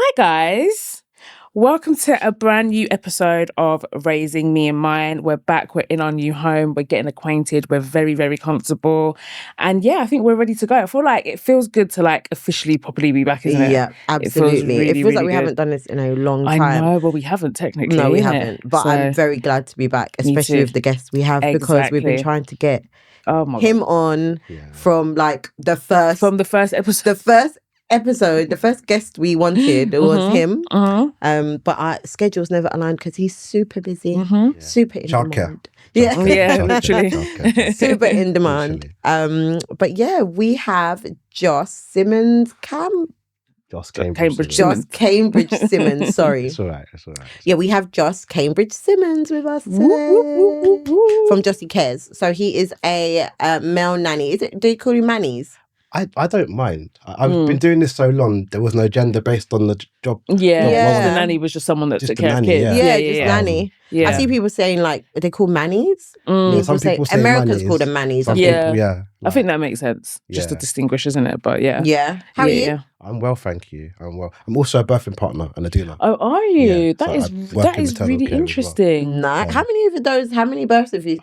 Hi guys, welcome to a brand new episode of Raising Me and Mine. We're back, we're in our new home, we're getting acquainted, we're very, very comfortable. And yeah, I think we're ready to go. I feel like it feels good to like officially properly be back, isn't it? Yeah, absolutely. It feels like we good. haven't done this in a long time. I know, but we haven't technically. No, we innit? haven't. But So, I'm very glad to be back, especially too. with the guests we have, because we've been Exactly. trying to get oh my him God. on from like the first episode, the first guest we wanted was him. But our schedules never aligned because he's super busy, super in Childcare. demand. Yeah, literally. super in demand. But yeah, we have Joss Simmons Joss Cambridge Cambridge Simmons, sorry. It's all right. Yeah, we have Joss Cambridge Simmons with us today from Jossycares. So he is a male nanny. Do you call him nannies? I don't mind. I've been doing this so long, there was no gender based on the job. Yeah. The nanny was just someone that Just took a care of nanny, kids. Yeah, nanny. Yeah. I see people saying like, they call mannies. Yeah, some people say Americans mannies. call them mannies. Some Yeah. people, I think that makes sense. Just to Yeah. distinguish, isn't it? But yeah. Yeah. How are you? Yeah. I'm well, thank you. I'm well. I'm also a birthing partner and a doula. Oh, are you? Yeah, That so is I work that in is maternal really care as well. interesting. Nice. How many births have you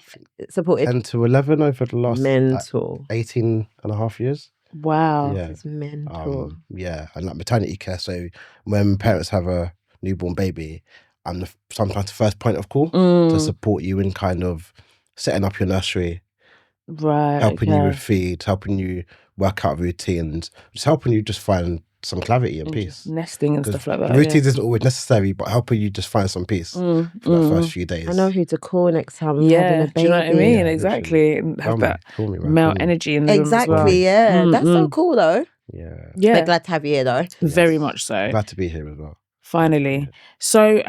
supported? 10 to 11 over the last Mental. 18 and a half years. Wow. Yeah. It's mental. Yeah, and like maternity care. So when parents have a newborn baby, I'm sometimes the first point of call to support you in kind of setting up your nursery, Right. helping you with feed, helping you work out routines, just helping you just find some clarity and peace. Nesting and stuff like that. Routines isn't always necessary, but helping you just find some peace for the first few days. I know who to call next time. I'm having a baby. Do you know what I mean? Yeah, exactly. And have that Call me, man. male Call me. energy in the room as well. Exactly, yeah. That's so cool though. Yeah. We're glad to have you here though. Very much so. Glad to be here as well. Finally. So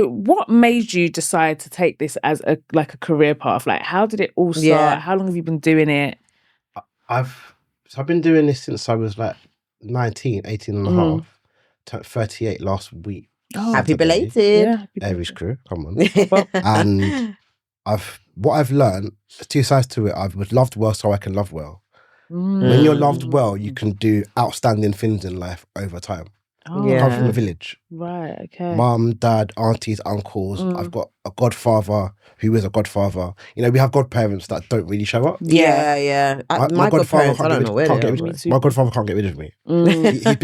what made you decide to take this as a career path? Like, how did it all start? Yeah. How long have you been doing it? I've been doing this since I was like 18 and a half. Turned 38 last week. Oh, happy Saturday. belated. Yeah. Aries crew, come on. And what I've learned, there's two sides to it. I've loved well so I can love well. When you're loved well, you can do outstanding things in life over time. Oh, I come from a village. Right, okay. Mum, dad, aunties, uncles. I've got a godfather who is a godfather. You know, we have godparents that don't really show up. Yeah. My godparents, I don't know where they are. My godfather can't get rid of me. He's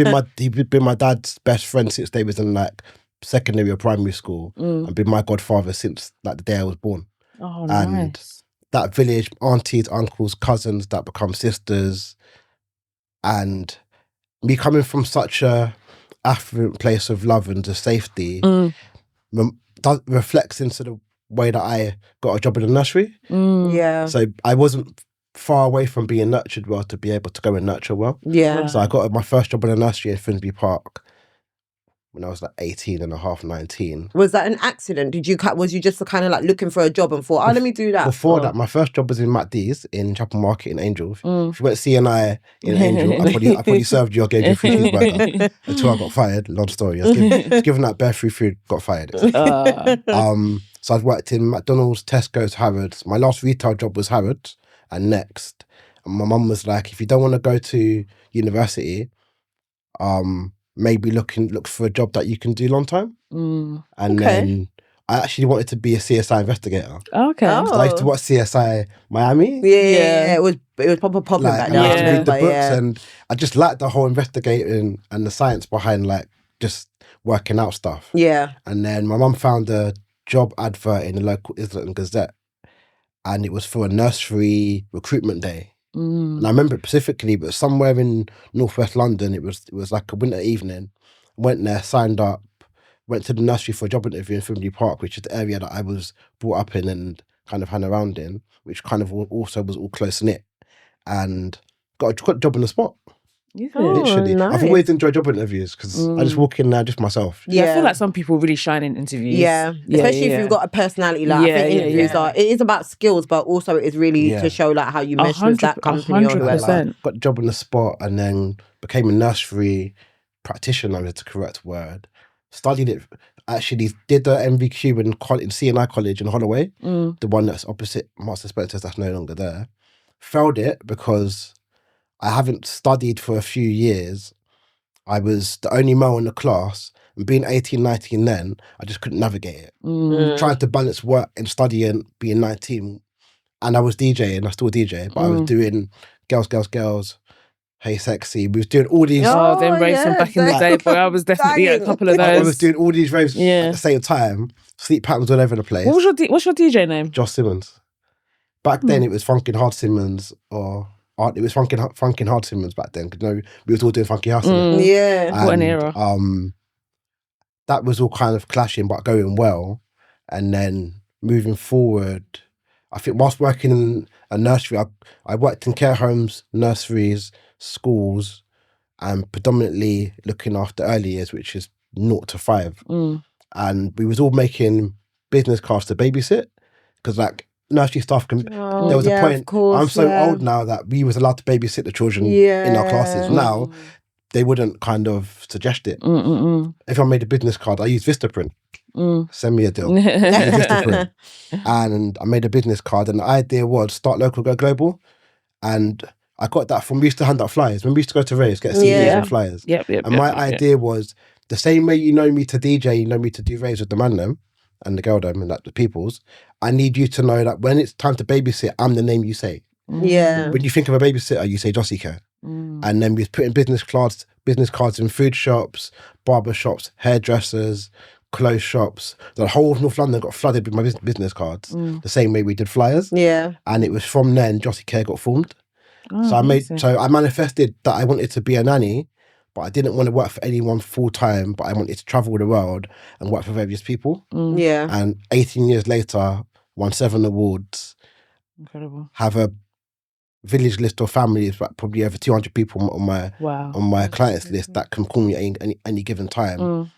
been my dad's best friend since they was in like secondary or primary school, and been my godfather since like the day I was born. Oh, and nice. That village, aunties, uncles, cousins that become sisters, and me coming from such a affluent place of love and just safety reflects into the way that I got a job in the nursery. Yeah. So I wasn't far away from being nurtured well to be able to go and nurture well. Yeah. So I got my first job in a nursery in Finsbury Park when I was like 18 and a half, 19. Was that an accident? Was you just kind of like looking for a job and thought, let me do that? Before that, my first job was in Matt D's in Chapel Market in Angel. If you went CNI in Angel, I probably served you or gave you a free cheeseburger until I got fired. Long story. I was given that bare free food, got fired. So I've worked in McDonald's, Tesco's, Harrods. My last retail job was Harrods and Next. And my mum was like, if you don't want to go to university, maybe look for a job that you can do long time. And then I actually wanted to be a CSI investigator. Okay. So I used to watch CSI Miami. Yeah. It was proper popping back then. I used to read the books and I just liked the whole investigating and the science behind like just working out stuff. Yeah. And then my mum found a job advert in the local Islington Gazette, and it was for a nursery recruitment day. And I remember it specifically, but somewhere in northwest London, it was like a winter evening. Went there, signed up, went to the nursery for a job interview in Finsbury Park, which is the area that I was brought up in and kind of hung around in, which kind of also was all close knit, and got a job on the spot. Literally, nice. I've always enjoyed job interviews because I just walk in there just myself. Yeah, I feel like some people really shine in interviews. Yeah, especially if you've got a personality. Like, I think interviews are, it is about skills, but also it is really to show like how you mesh with that company or whoever. Like, got a job on the spot and then became a nursery practitioner, is the correct word. Studied it, actually did the MVQ in CNI College in Holloway, the one that's opposite Master Spencer's that's no longer there. Failed it because I haven't studied for a few years I was the only male in the class, and being 18, 19 then, I just couldn't navigate it. Trying to balance work and studying, being 19, and I was DJing, I still DJ, but I was doing Girls, Hey Sexy. We was doing all these. Oh, them raves from back in the day, boy. I was definitely at a couple of those. I was doing all these raves at the same time. Sleep patterns all over the place. What's your DJ name? Joss Simmons. Back then, it was Funkin' Hard Simmons, or it was Funkin' Hard Simmons back then. Because we was all doing Funky House. Yeah, what an era. That was all kind of clashing, but going well. And then moving forward, I think whilst working in a nursery, I worked in care homes, nurseries, schools, and predominantly looking after early years, which is 0 to 5. And we was all making business cards to babysit, because like nursery staff can. There was a point. I'm so old now that we was allowed to babysit the children in our classes. Now they wouldn't kind of suggest it. If I made a business card, I use Vistaprint. Send me a deal. Vistaprint. And I made a business card, and the idea was start local, go global. And I got that from, we used to hand out flyers. When we used to go to raves, get CDs and flyers. And my idea was, the same way you know me to DJ, you know me to do raves with the man them and the girl them and like the peoples, I need you to know that when it's time to babysit, I'm the name you say. When you think of a babysitter, you say Jossycare. And then we was putting business cards in food shops, barber shops, hairdressers, clothes shops. The whole of North London got flooded with my business cards, the same way we did flyers. And it was from then Jossycare got formed. So I manifested that I wanted to be a nanny, but I didn't want to work for anyone full time, but I wanted to travel the world and work for various people. And 18 years later, won 7 awards. Incredible. Have a village list of families, but probably over 200 people on my clients list that can call me at any given time.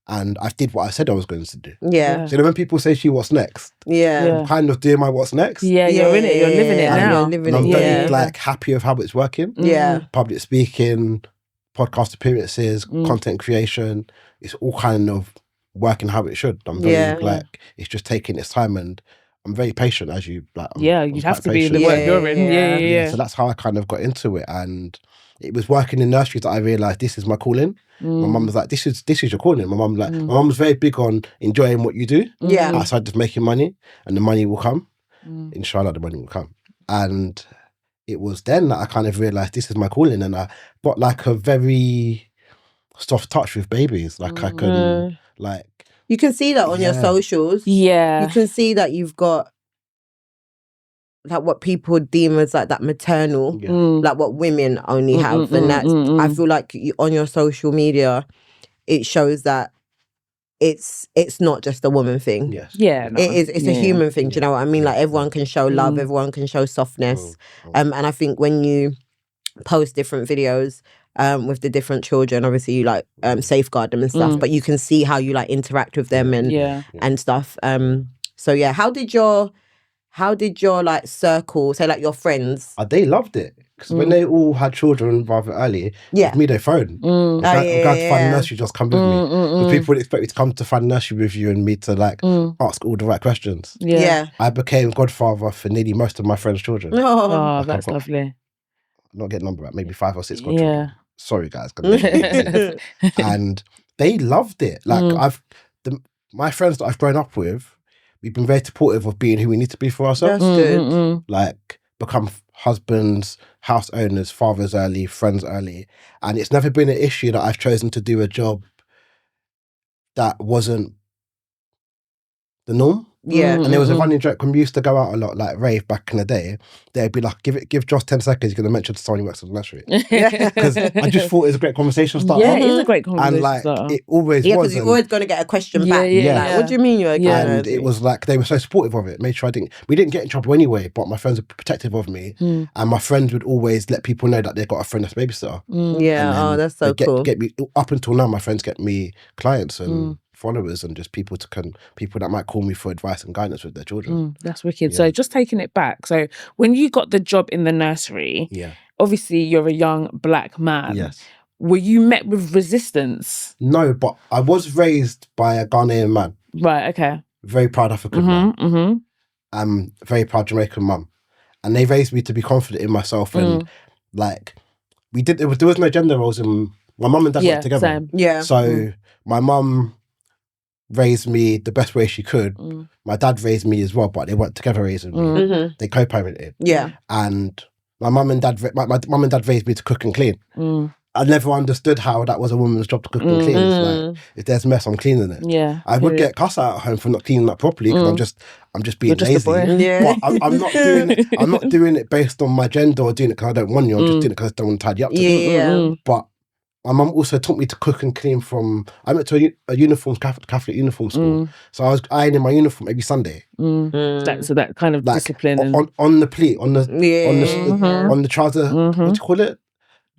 And I did what I said I was going to do. So when people say to you, what's next? I'm kind of doing my what's next. You're in it, you're living it now. You're living I'm it, very like happy with how it's working. Public speaking, podcast appearances, content creation. It's all kind of working how it should. I'm very like, it's just taking its time, and I'm very patient, as you like. You have to be in the work you're in. So that's how I kind of got into it, and it was working in nurseries that I realised this is my calling. My mum was like, "This is your calling." My mum my mum was very big on enjoying what you do, outside of making money, and the money will come. Inshallah, the money will come. And it was then that I kind of realised this is my calling, and I got like a very soft touch with babies. Like I can like. You can see that on your socials. You can see that you've got like what people deem as like that maternal, like what women only have. And that's, I feel like on your social media, it shows that it's not just a woman thing. It's a human thing. Do you know what I mean? Like everyone can show love, everyone can show softness. And I think when you post different videos, with the different children, obviously you like safeguard them and stuff, but you can see how you like interact with them and stuff. So yeah, how did your like circle, say like your friends? They loved it, because when they all had children rather early, with me they phoned. I'm glad to find a nursery, just come with me. But people would expect me to come to find a nursery with you and me to like ask all the right questions. I became godfather for nearly most of my friends' children. Oh, that's lovely. Not getting number right, maybe 5 or 6 godchildren. Sorry guys. And they loved it. Like my friends that I've grown up with, we've been very supportive of being who we need to be for ourselves. That's good. Like become husbands, house owners, fathers early, friends early. And it's never been an issue that I've chosen to do a job that wasn't the norm. And there was a running joke when we used to go out a lot, like rave back in the day. They'd be like, give Joss 10 seconds, you're going to mention to someone who works at the nursery. Because I just thought it was a great conversation starter. Yeah, it is a great conversation and like starter. it always was. Yeah, because you're always going to get a question back. Like, what do you mean you're again? And it was like they were so supportive of it. Made sure we didn't get in trouble anyway, but my friends were protective of me, and my friends would always let people know that they got a friend that's babysitter. That's so cool. Get me up until now. My friends get me clients and followers, and just people that might call me for advice and guidance with their children. That's wicked. So just taking it back, so when you got the job in the nursery, obviously you're a young black man. Were you met with resistance? No, but I was raised by a Ghanaian man. Right, okay. Very proud African man. Very proud Jamaican mum. And they raised me to be confident in myself, and like there was no gender roles in my mum and dad worked together. Same. Yeah. So my mum raised me the best way she could. My dad raised me as well, but they weren't together raising me. They co-parented. Yeah. And my mum and dad raised me to cook and clean. I never understood how that was a woman's job to cook and clean. It's like, if there's mess, I'm cleaning it. Yeah. I would get cuss out at home for not cleaning that properly because I'm just being You're just lazy. Yeah. But I'm not doing it. I'm not doing it based on my gender or doing it because I don't want you. I'm just doing it because I don't want to tidy up. Yeah. But my mum also taught me to cook and clean I went to a Catholic uniform school. So I was ironing my uniform every Sunday. So that kind of discipline. On the pleat, on the trouser, what do you call it?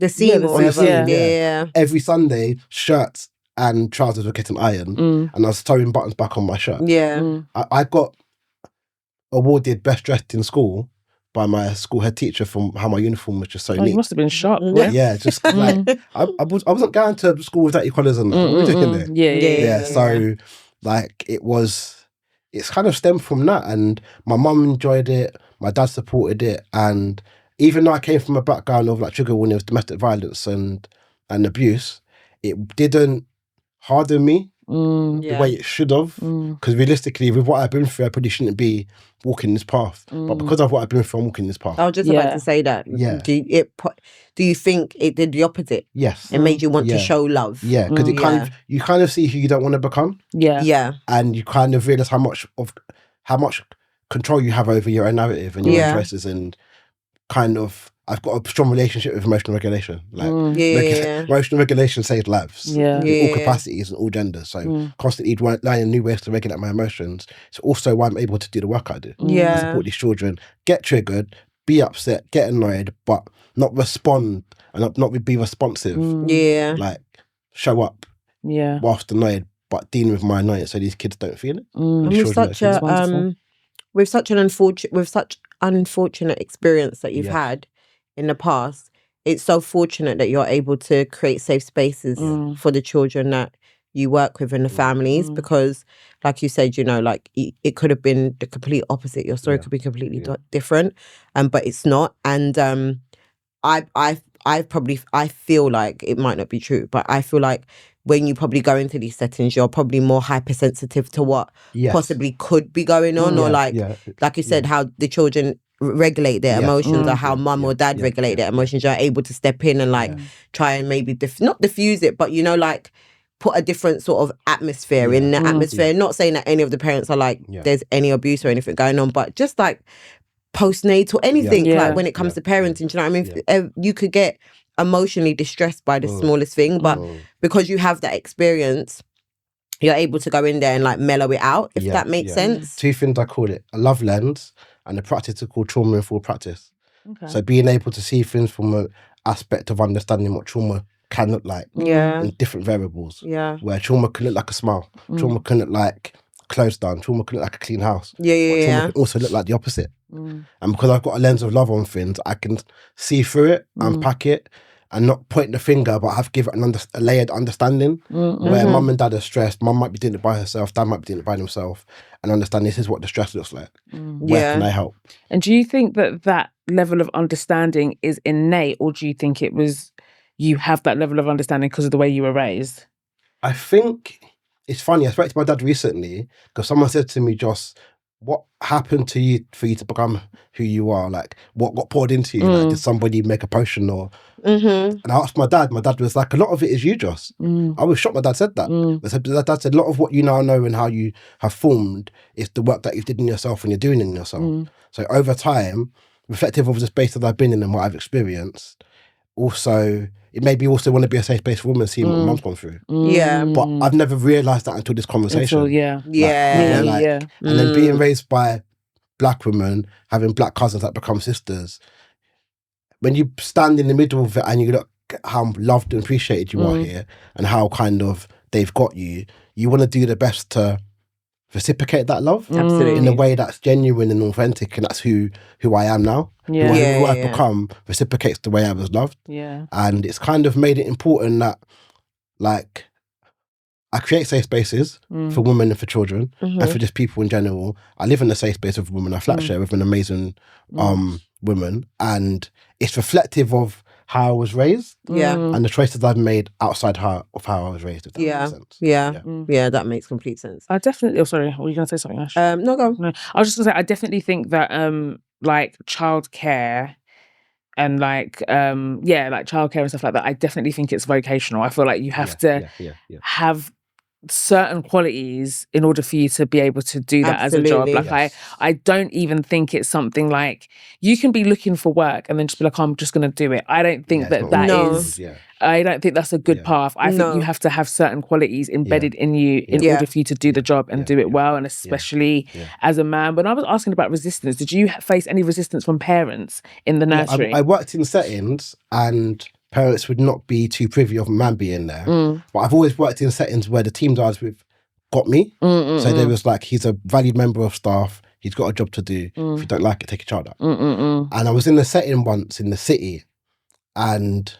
The seam or whatever. Yeah. Every Sunday, shirts and trousers were getting ironed, and I was sewing buttons back on my shirt. Yeah. I got awarded best dressed in school by my school head teacher from how my uniform was just so neat. You must have been shocked. Yeah, just like I wasn't going to school with dirty collars and what were we doing there? Yeah. So like it's kind of stemmed from that, and my mum enjoyed it, my dad supported it, and even though I came from a background of like trigger warnings, domestic violence and abuse, it didn't harden me the way it should have. Because realistically, with what I've been through, I probably shouldn't be walking this path. But because of what I've been through, I'm walking this path. I was just about to say that. Yeah. Do you think it did the opposite? Yes. It made you want to show love. Yeah, because you kind of see who you don't want to become. Yeah. Yeah. And you kind of realise how much control you have over your own narrative and your own choices, and kind of I've got a strong relationship with emotional regulation. Like emotional regulation saves lives. Yeah. In all capacities and all genders. So constantly learning new ways to regulate my emotions. It's also why I'm able to do the work I do. Yeah. To support these children, get triggered, be upset, get annoyed, but not respond and not be responsive. Yeah. Like show up. Yeah. Whilst annoyed, but dealing with my annoyance so these kids don't feel it. And with such an unfortunate experience that you've had in the past, it's so fortunate that you're able to create safe spaces for the children that you work with and the families, because like you said, you know, like it could have been the complete opposite. Your story could be completely different, but it's not. And I feel like it might not be true, but I feel like when you probably go into these settings, you're probably more hypersensitive to what possibly could be going on, or like you said, how the children regulate their emotions, or how mum or dad regulate their emotions. You're able to step in and like try and maybe not diffuse it, but you know, like put a different sort of atmosphere in the atmosphere. Not saying that any of the parents are like there's any abuse or anything going on, but just like postnatal anything like when it comes to parenting, do you know what I mean? You could get emotionally distressed by the smallest thing, but because you have that experience, you're able to go in there and like mellow it out, if that makes sense. Two things I call it: a love lens and a practice called trauma-informed practice. So being able to see things from an aspect of understanding what trauma can look like in different variables. Where trauma can look like a smile, trauma can look like closed down, trauma can look like a clean house. Trauma can also look like the opposite. And because I've got a lens of love on things, I can see through it, unpack it, and not point the finger, but have give it a layered understanding where mum and dad are stressed. Mum might be doing it by herself, dad might be doing it by himself, and understand this is what the stress looks like. Where can I help? And do you think that level of understanding is innate, or do you think it was you have that level of understanding because of the way you were raised? I think it's funny. I spoke to my dad recently because someone said to me, Joss, what happened to you for you to become who you are? Like, what got poured into you? Like, did somebody make a potion or... And I asked my dad was like, a lot of it is you, Joss. I was shocked my dad said that. Dad said, a lot of what you now know and how you have formed is the work that you did in yourself and you're doing in yourself. So over time, reflective of the space that I've been in and what I've experienced, also... It made me also want to be a safe space for women, seeing what mum's gone through. But I've never realised that until this conversation. And then being raised by black women, having black cousins that become sisters, when you stand in the middle of it and you look at how loved and appreciated you are here and how kind of they've got you, you want to do the best to reciprocate that love. Absolutely. In a way that's genuine and authentic, and that's who I am now. Who I've become reciprocates the way I was loved. And it's kind of made it important that, like, I create safe spaces for women and for children and for just people in general. I live in a safe space with women. I flat share with an amazing woman, and it's reflective of how I was raised. Yeah. And the choices I've made outside of how I was raised, if that makes sense. Yeah, that makes complete sense. I definitely, sorry, were you going to say something, Ash? No, go. No, I was just going to say, I definitely think that like childcare and like like childcare and stuff like that, I definitely think it's vocational. I feel like you have to have certain qualities in order for you to be able to do that as a job. Like I don't even think it's something like you can be looking for work and then just be like, oh, I'm just going to do it. I don't think that is I don't think that's a good path. I think you have to have certain qualities embedded in you in order for you to do the job and do it well, and especially as a man. When I was asking about resistance, did you face any resistance from parents in the nursery? I worked in settings and parents would not be too privy of a man being there. But I've always worked in settings where the teams I was with got me. So there was like, he's a valued member of staff. He's got a job to do. If you don't like it, take your child out. And I was in a setting once in the city, and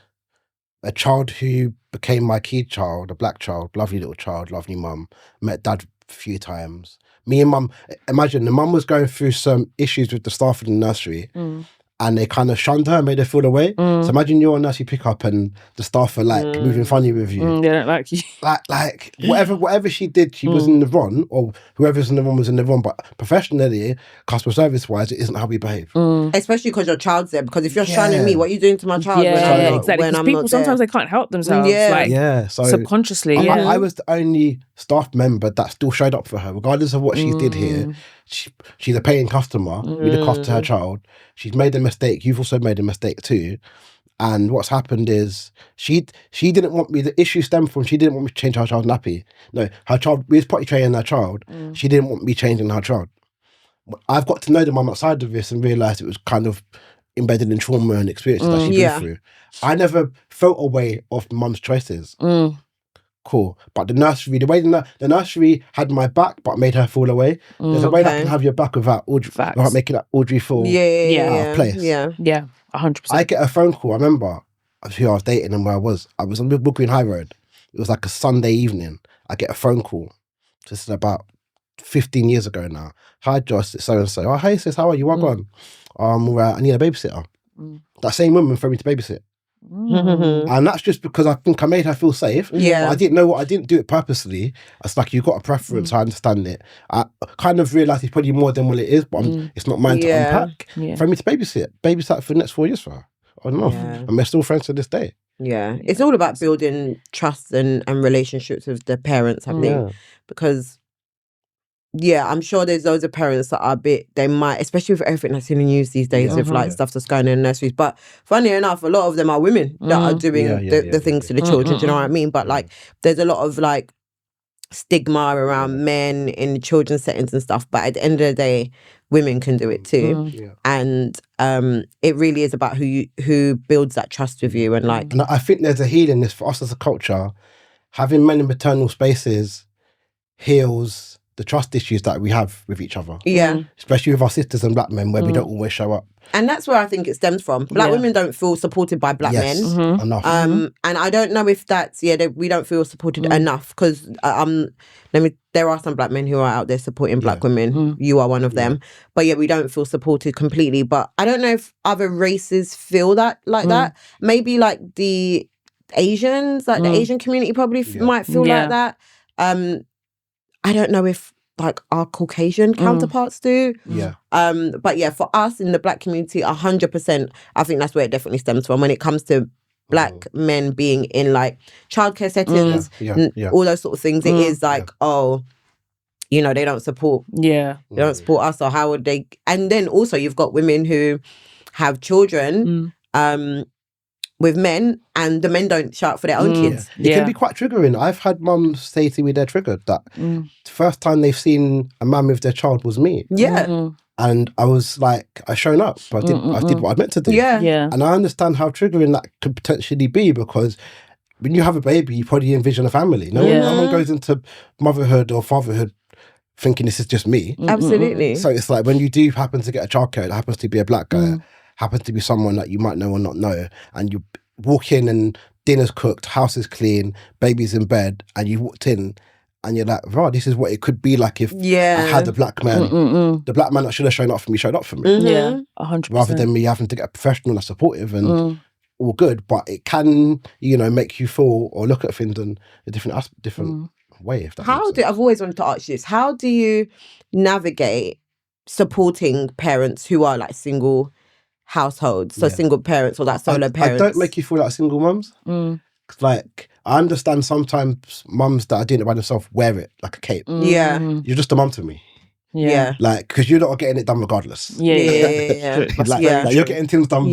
a child who became my key child, a black child, lovely little child, lovely mum, met dad a few times. Me and mum, imagine the mum was going through some issues with the staff in the nursery. And they kind of shunned her and made her feel away. So imagine you're a nursery pickup and the staff are like moving funny with you. They don't like you. Like whatever she did, she was in the wrong, or whoever's in the wrong was in the wrong. But professionally, customer service wise, it isn't how we behave. Especially because your child's there. Because if you're shunning me, what are you doing to my child? Exactly. When I'm people not sometimes there? they can't help themselves. So subconsciously. I was the only staff member that still showed up for her, regardless of what she did here. She's a paying customer. We look after her child. She's made a mistake. You've also made a mistake too. And what's happened is she didn't want me. The issue stemmed from she didn't want me to change her child's nappy. No, her child. We was potty training her child. She didn't want me changing her child. I've got to know the mum outside of this and realised it was kind of embedded in trauma and experiences that she'd been through. I never felt away of mum's choices. Cool. But the nursery, the way the nursery had my back but made her fall away. There's a way that can have your back without making that Audrey fall out of place. Yeah, 100%. I get a phone call. I remember who I was dating and where I was. I was on Wood Green High Road. It was like a Sunday evening. I get a phone call. This is about 15 years ago now. Hi, Joss, it's so-and-so. Oh, hey, sis, how are you? What on? I need a babysitter. That same woman for me to babysit. And that's just because I think I made her feel safe. I didn't know what I didn't do it purposely. It's like you've got a preference. I understand it. I kind of realised it's probably more than what it is, but it's not mine to unpack. For me to babysit for the next 4 years for her or enough, and we're still friends to this day. It's all about building trust and relationships with the parents, I think, because I'm sure there's loads of parents that are they might, especially with everything that's in the news these days, with like stuff that's going on in nurseries. But funny enough, a lot of them are women that are doing the things to the children. Do you know what I mean? But like, there's a lot of like stigma around men in children's settings and stuff. But at the end of the day, women can do it too. And it really is about who builds that trust with you. And like, and I think there's a healing this for us as a culture. Having men in maternal spaces heals the trust issues that we have with each other. Especially with our sisters and black men, where we don't always show up. And that's where I think it stems from. Black women don't feel supported by black men. Enough. And I don't know if that's, we don't feel supported enough, because there are some black men who are out there supporting black women. You are one of them. But we don't feel supported completely. But I don't know if other races feel that like that. Maybe like the Asians, like the Asian community probably might feel like that. I don't know if like our Caucasian counterparts do. But for us in the black community, 100%, I think that's where it definitely stems from. When it comes to black men being in like childcare settings, all those sort of things, it is like, they don't support. They don't support us, or how would they? And then also you've got women who have children with men, and the men don't shout out for their own kids. It can be quite triggering. I've had mums say to me they're triggered that the first time they've seen a man with their child was me. And I was like, I shown up. I did what I meant to do. And I understand how triggering that could potentially be, because when you have a baby, you probably envision a family. No one goes into motherhood or fatherhood thinking this is just me. Absolutely. So it's like when you do happen to get a childcare, it happens to be a black guy, happens to be someone that you might know or not know, and you walk in and dinner's cooked, house is clean, baby's in bed, and you walked in and you're like, wow, this is what it could be like if I had a black man. The black man that should have shown up for me showed up for me. 100%. Rather than me having to get a professional that's supportive and all good, but it can, make you feel or look at things in a different way. If that makes sense. I've always wanted to ask you this. How do you navigate supporting parents who are like single households, so single parents or like solo parents? I don't make you feel like single mums. Like, I understand sometimes mums that are doing it by themselves wear it like a cape. Yeah. You're just a mum to me. Yeah. Like, because you're not getting it done regardless. Yeah. Like, you're getting things done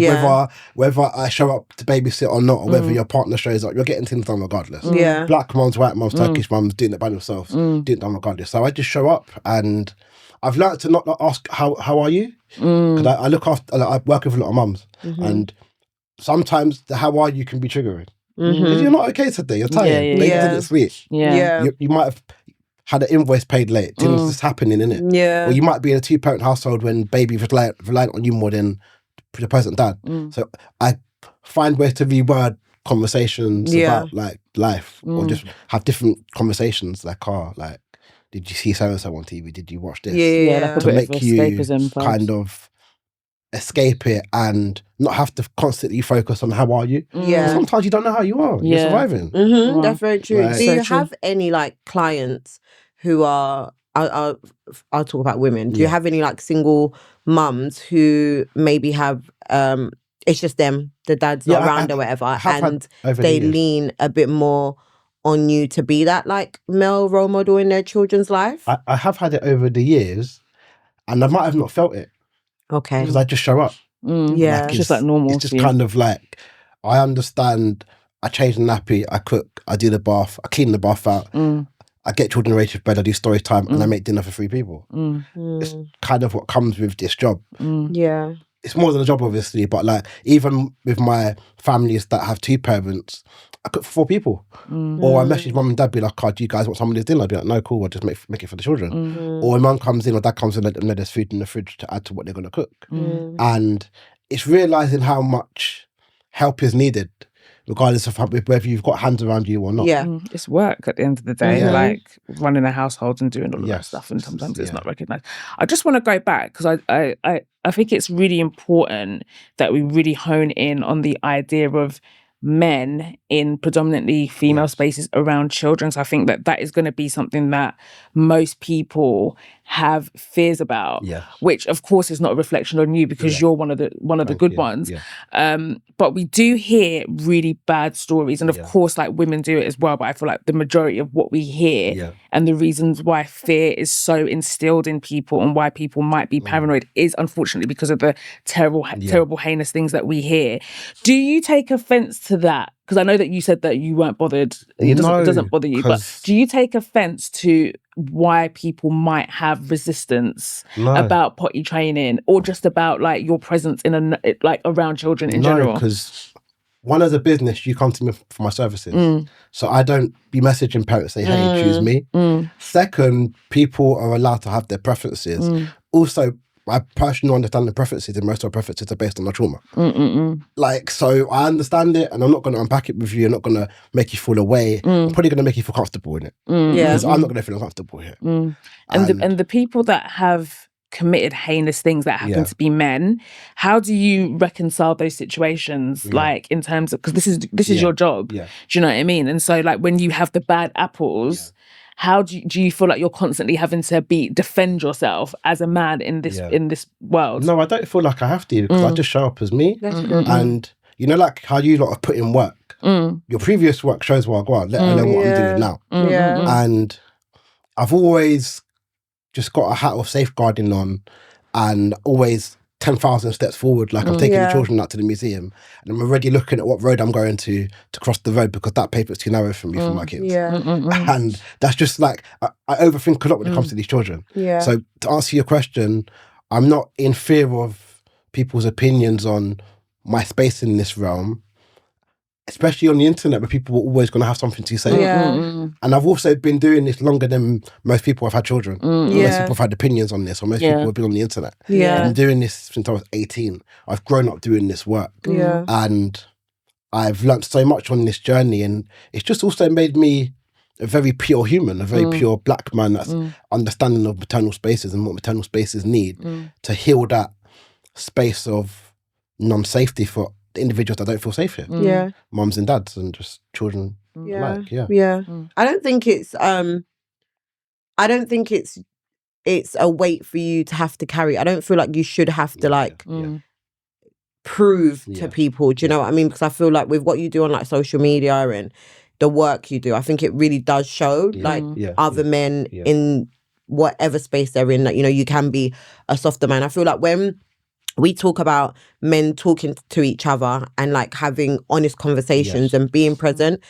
whether I show up to babysit or not, or whether your partner shows up, you're getting things done regardless. Yeah. Black mums, white mums, Turkish mums doing it by themselves, doing it done regardless. So I just show up, and I've learned to not ask, how are you? Because I look after, I work with a lot of mums, and sometimes the how are you can be triggering. If you're not okay today, you're tired. They didn't sleep. You might have had an invoice paid late. Things just happening, innit? Yeah. Or you might be in a 2-parent household when baby reliant on you more than the present dad. So I find ways to reword conversations about like life, or just have different conversations. Like, did you see so and so on TV? Did you watch this? Like to make you kind of escape it and not have to constantly focus on how are you. Sometimes you don't know how you are. You're surviving. That's very true. Like, do you have any like clients who are, I'll talk about women, do you have any like single mums who maybe have it's just them, the dad's not around or whatever, and they lean a bit more on you to be that like male role model in their children's life? I have had it over the years, and I might have not felt it. Okay. Because I just show up. Yeah. It's just like normal. It's just kind of like, I understand, I change the nappy, I cook, I do the bath, I clean the bath out, I get children ready for bed, I do story time, and I make dinner for 3 people. It's kind of what comes with this job. Yeah. It's more than a job, obviously, but like, even with my families that have 2 parents, I cook for 4 people. Or I message mum and dad, be like, do you guys want somebody's dinner? I'd be like, no, cool, I'll just make it for the children. Or when mum comes in or dad comes in, let them know there's food in the fridge to add to what they're going to cook. And it's realising how much help is needed, regardless of whether you've got hands around you or not. It's work at the end of the day, like running a household and doing all of that stuff, and sometimes it's not recognised. I just want to go back, because I think it's really important that we really hone in on the idea of men in predominantly female spaces around children. So I think that is going to be something that most people have fears about, which of course is not a reflection on you, because you're one of the good ones. But we do hear really bad stories, and of course like women do it as well, but I feel like the majority of what we hear and the reasons why fear is so instilled in people and why people might be paranoid is unfortunately because of the terrible heinous things that we hear. Do you take offense to that? Because I know that you said that you weren't bothered. It doesn't bother you. But do you take offense to why people might have resistance about potty training, or just about like your presence in around children in general? Because one, as a business, you come to me for my services. So I don't be messaging parents saying, hey, choose me. Second, people are allowed to have their preferences. Also, I personally understand the preferences, and most of our preferences are based on our trauma. Like, so I understand it, and I'm not going to unpack it with you. I'm not going to make you fall away. I'm probably going to make you feel comfortable in it. Because I'm not going to feel uncomfortable here. And the people that have committed heinous things that happen to be men, how do you reconcile those situations, like in terms of, because this is your job, do you know what I mean? And so like when you have the bad apples, how do you feel like you're constantly having to defend yourself as a man in this world? No, I don't feel like I have to, because I just show up as me. And you know, like how you lot have put in work. Your previous work shows what I go on, let alone what I'm doing now. And I've always just got a hat of safeguarding on, and always 10,000 steps forward. Like I'm taking the children out to the museum, and I'm already looking at what road I'm going to cross the road, because that paper's too narrow for me for my kids. And that's just like, I overthink a lot when it comes to these children. So to answer your question, I'm not in fear of people's opinions on my space in this realm, especially on the internet, where people are always going to have something to say. And I've also been doing this longer than most people have had children. Most people have had opinions on this, or most people have been on the internet. I've been doing this since I was 18. I've grown up doing this work. And I've learnt so much on this journey, and it's just also made me a very pure human, a very pure black man that's understanding of maternal spaces and what maternal spaces need to heal that space of non-safety for the individuals that don't feel safe here. Yeah. Mums and dads and just children alike. Yeah. I don't think it's a weight for you to have to carry. I don't feel like you should have to prove to people. Do you know what I mean? Because I feel like with what you do on like social media and the work you do, I think it really does show other men in whatever space they're in, that, you know, you can be a softer man. I feel like when we talk about men talking to each other and like having honest conversations and being present,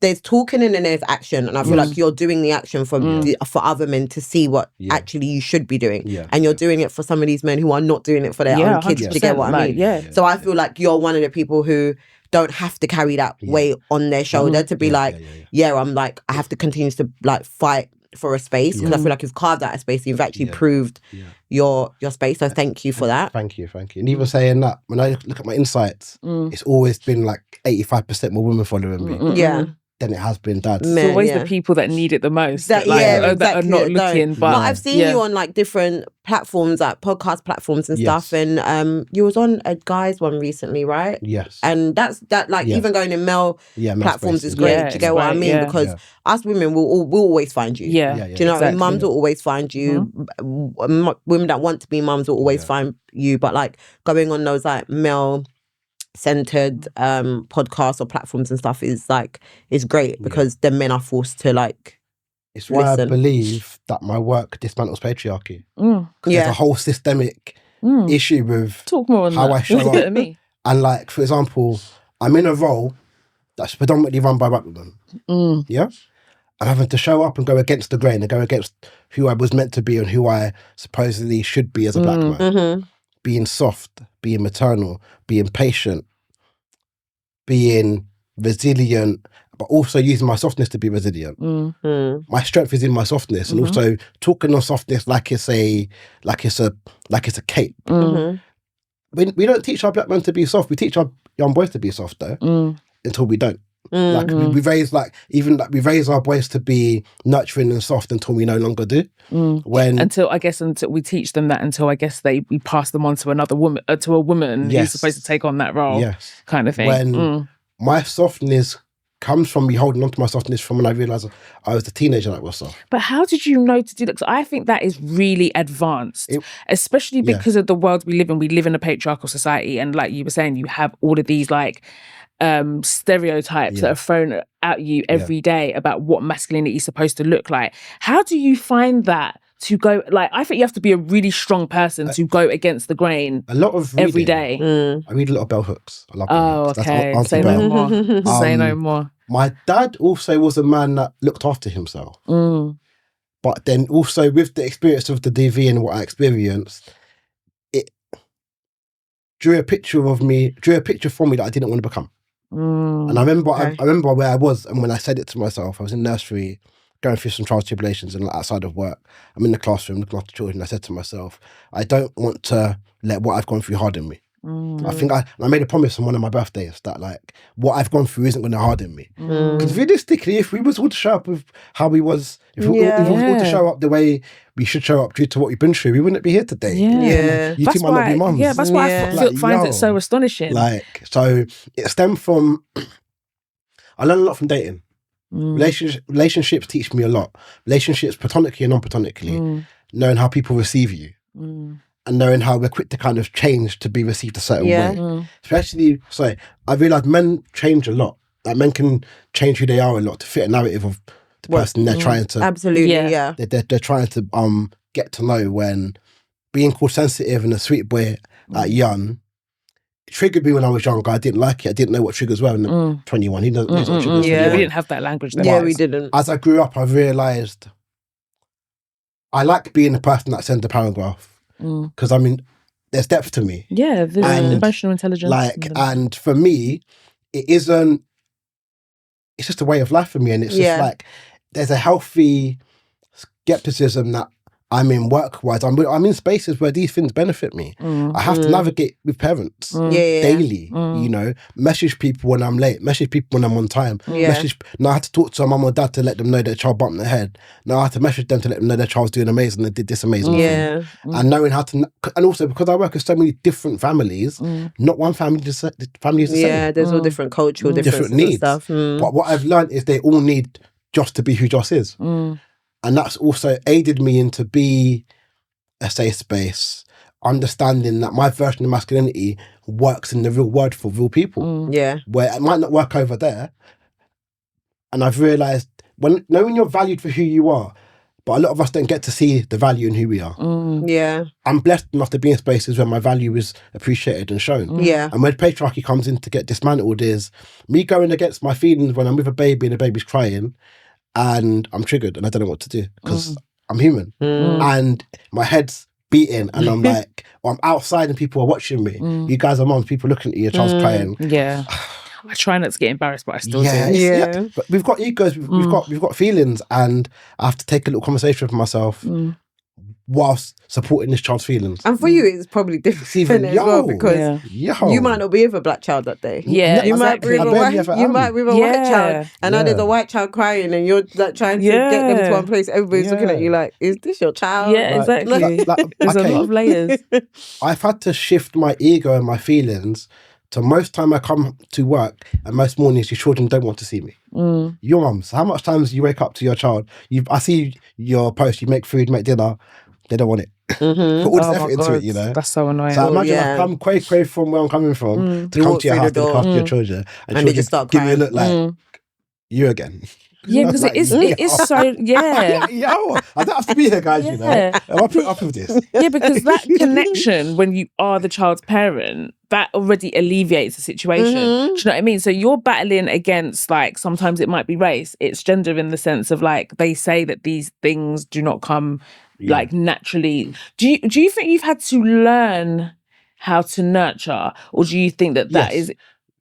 there's talking and then there's action, and I feel like you're doing the action for other men to see what actually you should be doing, and you're doing it for some of these men who are not doing it for their own kids. Do you get what I mean? So I feel like you're one of the people who don't have to carry that weight on their shoulder to be I'm like, I have to continue to like fight for a space, because I feel like you've carved out a space. You've actually proved your space. So thank you for that. Thank you. And even saying that, when I look at my insights, it's always been like 85% more women following me. Than it has been dads. It's always the people that need it the most that are not looking. But I've seen you on like different platforms, like podcast platforms and stuff, and you was on a guy's one recently, right? Yes. And even going in male platforms is great. Do you get what I mean? Because us women will always find you. Do you know what I mean? Mums will always find you. Women that want to be mums will always find you. But like going on those like male centered podcasts or platforms and stuff is great, because the men are forced to like it's why I believe that my work dismantles patriarchy. There's a whole systemic issue with talk more on how that. I show up. And like, for example, I'm in a role that's predominantly run by black women. I'm having to show up and go against the grain and go against who I was meant to be and who I supposedly should be as a black man. Being soft, being maternal, being patient, being resilient, but also using my softness to be resilient. My strength is in my softness, and also talking on softness like it's a cape. We don't teach our black men to be soft. We teach our young boys to be soft though, until we don't. Like we raise raise our boys to be nurturing and soft until we no longer do. Until we teach them that, until I guess we pass them on to another woman, to a woman who's supposed to take on that role, kind of thing. When my softness comes from me holding on to my softness from when I realised I was a teenager that was soft. But how did you know to do that? Because I think that is really advanced, especially because of the world we live in. We live in a patriarchal society, and like you were saying, you have all of these like stereotypes that are thrown at you every day about what masculinity is supposed to look like. How do you find that to go, like, I think you have to be a really strong person to go against the grain a lot of every day. I read a lot of bell hooks. I love bell hooks. Okay. Say no more. Say no more. My dad also was a man that looked after himself. But then also with the experience of the DV and what I experienced, it drew a picture for me that I didn't want to become. And I remember where I was, and when I said it to myself, I was in nursery going through some trials, tribulations, and outside of work, I'm in the classroom looking after children. I said to myself, I don't want to let what I've gone through harden me. I think I made a promise on one of my birthdays that like what I've gone through isn't going to harden me. Because realistically, if we was all to show up with how we was, if we was all to show up the way we should show up due to what we've been through, we wouldn't be here today. You two might not be mums. Yeah, that's why I find it so astonishing. Like, so it stemmed from, I learned a lot from dating. Relationships teach me a lot. Relationships, platonically and non-platonically, knowing how people receive you. And knowing how we're quick to kind of change to be received a certain way. Especially, I realised men change a lot. Like men can change who they are a lot to fit a narrative of the person they're trying to... Absolutely, They're trying to get to know. When being called sensitive and a sweet boy at young, it triggered me when I was younger. I didn't like it. I didn't know what triggers were. And 21, he doesn't know what triggers were. We didn't have that language then. Yeah, we didn't. As I grew up, I realised I like being the person that sends the paragraph. Because I mean, there's depth to me. Yeah, there's emotional intelligence. And for me, it's just a way of life for me. And it's just like, there's a healthy skepticism that I'm in work-wise, I'm in spaces where these things benefit me. I have to navigate with parents daily, you know, message people when I'm late, message people when I'm on time, now I had to talk to a mum or dad to let them know their child bumped their head. Now I had to message them to let them know their child's doing amazing and did this amazing thing. And knowing how to, and also because I work with so many different families, not one family is the same. Yeah, there's all different cultural differences needs and stuff. But what I've learned is they all need Joss to be who Joss is. And that's also aided me into be a safe space, understanding that my version of masculinity works in the real world for real people. Where it might not work over there. And I've realised, knowing you're valued for who you are, but a lot of us don't get to see the value in who we are. I'm blessed enough to be in spaces where my value is appreciated and shown. And when patriarchy comes in to get dismantled is me going against my feelings when I'm with a baby and the baby's crying, and I'm triggered and I don't know what to do because I'm human and my head's beating and I'm like, or I'm outside and people are watching me. You guys are moms, people looking at you, your child's crying. I try not to get embarrassed, but I still do. But we've got egos, we've got feelings, and I have to take a little conversation with myself whilst supporting this child's feelings. And for you, it's probably different as well because you might not be with a black child that day. You might be with a white child, and now there's a white child crying, and you're like trying to get them to one place. Everybody's looking at you like, "Is this your child?" Yeah, exactly. There's a lot of layers. I've had to shift my ego and my feelings. So most time I come to work and most mornings your children don't want to see me. Your mums, how much times you wake up to your child? I see your post, you make food, make dinner. They don't want it. Put all this effort into it, you know. That's so annoying. So imagine I come quay from where I'm coming from to come to your house to look after your children, and they just start give crying. me a look like you again. Yeah, because it is so I don't have to be here, guys. You know, I put up with this. Yeah, because that connection when you are the child's parent, that already alleviates the situation. Do you know what I mean? So you're battling against, like, sometimes it might be race, it's gender in the sense of like they say that these things do not come like naturally. Do you think you've had to learn how to nurture, or do you think that is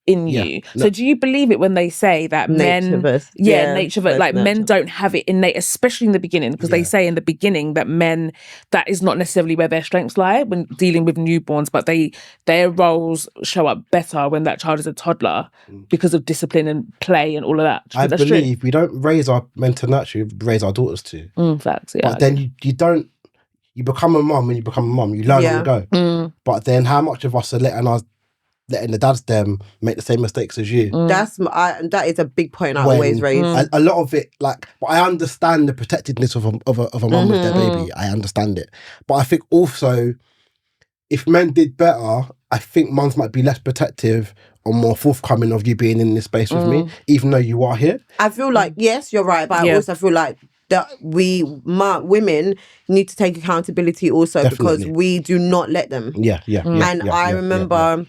in you? So do you believe it when they say that men like men don't have it innate, especially in the beginning, because they say in the beginning that men, that is not necessarily where their strengths lie when dealing with newborns, but their roles show up better when that child is a toddler because of discipline and play and all of that. I believe we don't raise our men to nurture, we raise our daughters to. Facts, but then you don't, you become a mum, and you become a mum, you learn on the go. But then how much of us are letting the dads them make the same mistakes as you? That is a big point I always raise. A lot of it, like, but I understand the protectiveness of a mum with their baby. I understand it, but I think also if men did better, I think mums might be less protective or more forthcoming of you being in this space with me, even though you are here. I feel like yes, you're right, but I also feel like that women need to take accountability also because we do not let them. And I remember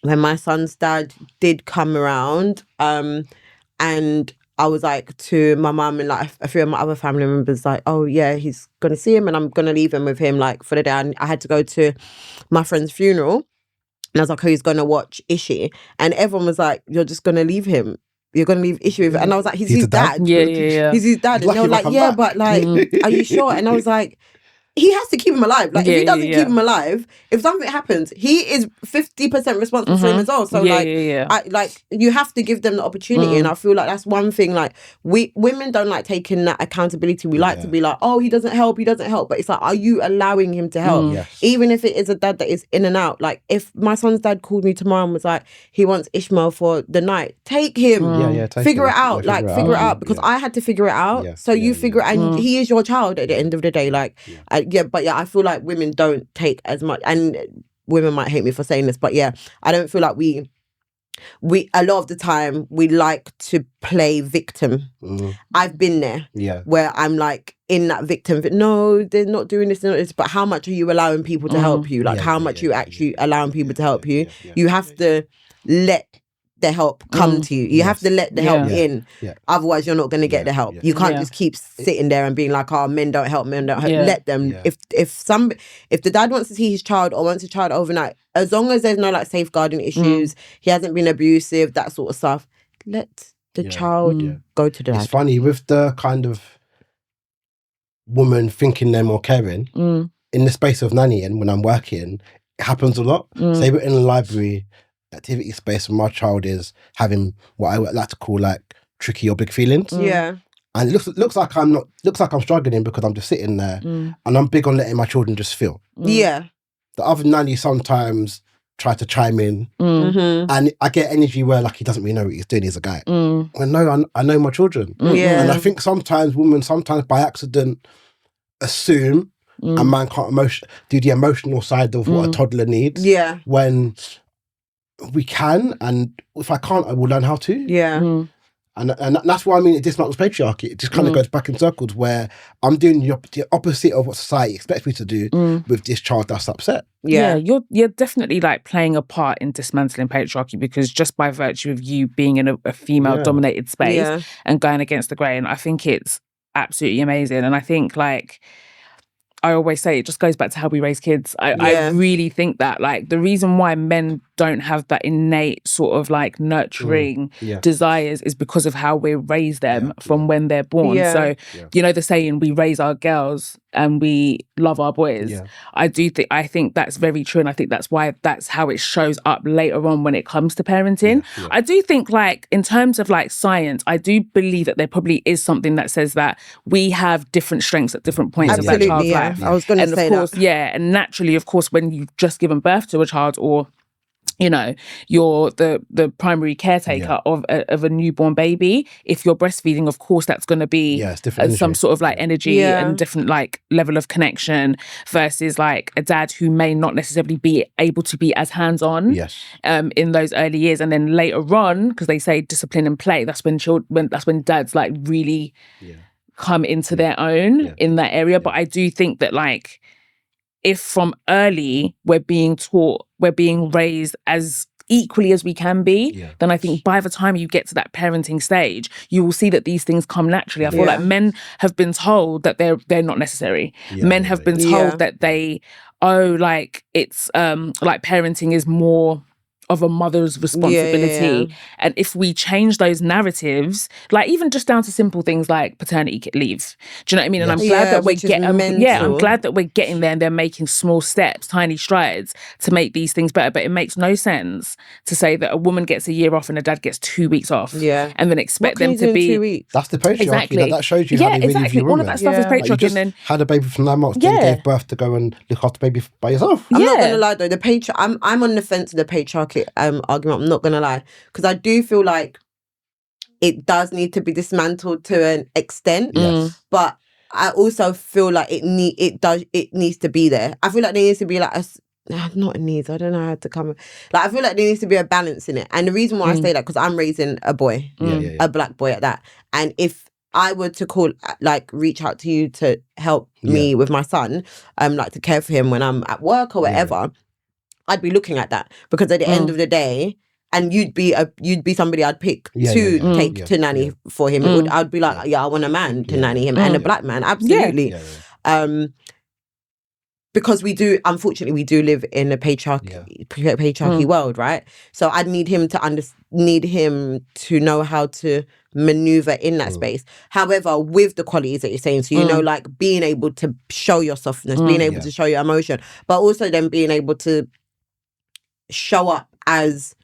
when my son's dad did come around, and I was like to my mum and like a few of my other family members like, oh yeah, he's gonna see him and I'm gonna leave him with him like for the day. And I had to go to my friend's funeral and I was like, oh, he's gonna watch Ishi, and everyone was like, you're just gonna leave him? You're gonna leave Ishi with him? And I was like, he's his dad. He's his dad. And they were like, yeah, but like, are you sure? And I was like, he has to keep him alive. Like, if he doesn't keep him alive, if something happens, he is 50% responsible for him as well. So you have to give them the opportunity. And I feel like that's one thing. Like, women don't like taking that accountability. We like to be like, oh, he doesn't help. But it's like, are you allowing him to help? Even if it is a dad that is in and out. Like, if my son's dad called me tomorrow and was like, he wants Ishmael for the night, take him. Figure it out. Figure it out. Because I had to figure it out. So you figure it out. And he is your child at the end of the day. Like, I feel like women don't take as much, and women might hate me for saying this, but I don't feel like we a lot of the time we like to play victim. I've been there where I'm like in that victim, no, they're not doing this, but how much are you allowing people to help you? Like how much you actually allowing people to help you? You have to let the help come to you. You have to let the help in. Otherwise, you're not going to get the help. You can't just keep sitting there and being like, "Oh, men don't help. Men don't help." Let them. If the dad wants to see his child or wants a child overnight, as long as there's no like safeguarding issues, he hasn't been abusive, that sort of stuff. Let the child go to the dad. It's funny with the kind of women thinking they're more caring, in the space of nannying, when I'm working, it happens a lot. Say we're in a library activity space and my child is having what I would like to call like tricky or big feelings. Yeah. And it looks like I'm struggling because I'm just sitting there and I'm big on letting my children just feel. Yeah. The other nanny sometimes try to chime in and I get energy where like he doesn't really know what he's doing, he's a guy. Well, no, I know my children. Yeah. And I think women sometimes by accident assume a man can't do the emotional side of what a toddler needs. Yeah. When we can, and if I can't, I will learn how to. Yeah. And that's why I mean it dismantles patriarchy. It just kind of goes back in circles where I'm doing the opposite of what society expects me to do with this child that's upset. Yeah, you're definitely like playing a part in dismantling patriarchy, because just by virtue of you being in a female dominated space and going against the grain, I think it's absolutely amazing. And I think like I always say, it just goes back to how we raise kids. I really think that like the reason why men don't have that innate sort of like nurturing desires is because of how we raise them from when they're born. So, you know, the saying, we raise our girls and we love our boys. I think that's very true. And I think that's how it shows up later on when it comes to parenting. I do think like in terms of like science, I do believe that there probably is something that says that we have different strengths at different points of that child's life. I was going to say that. Yeah, and naturally, of course, when you've just given birth to a child, or you know, you're the primary caretaker of a newborn baby, if you're breastfeeding, of course, that's going to be some sort of like energy and different like level of connection versus like a dad who may not necessarily be able to be as hands-on in those early years. And then later on, because they say discipline and play, that's when dads like really come into their own in that area. But I do think that like if from early we're being raised as equally as we can be, then I think by the time you get to that parenting stage, you will see that these things come naturally. I feel like men have been told that they're not necessary. Men have been told that like it's like parenting is more of a mother's responsibility. And if we change those narratives, like even just down to simple things like paternity leave, do you know what I mean? And I'm glad that I'm glad that we're getting there and they're making small steps, tiny strides to make these things better. But it makes no sense to say that a woman gets a year off and a dad gets 2 weeks off and then expect them to be 2 weeks? That's the patriarchy. That shows you how they really view women. All of that stuff is patriarchy. Like you just had a baby for 9 months, then gave birth to go and look after the baby by yourself. I'm not gonna lie though, I'm on the fence of the patriarchy argument. I'm not gonna lie, because I do feel like it does need to be dismantled to an extent, but I also feel like it needs to be there. I feel like there needs to be like not a needs. I don't know how to come. Like I feel like there needs to be a balance in it, and the reason why I say that because I'm raising a boy, a black boy at that, and if I were to reach out to you to help me with my son, like to care for him when I'm at work or whatever. I'd be looking at that because at the end of the day, and you'd be somebody I'd pick to take to nanny for him. I'd be like, I want a man to nanny him and a black man, absolutely. Because unfortunately, we do live in a patriarchy world, right? So I'd need him to know how to maneuver in that space. However, with the qualities that you're saying, so you know, like being able to show your softness, being able to show your emotion, but also then being able to show up as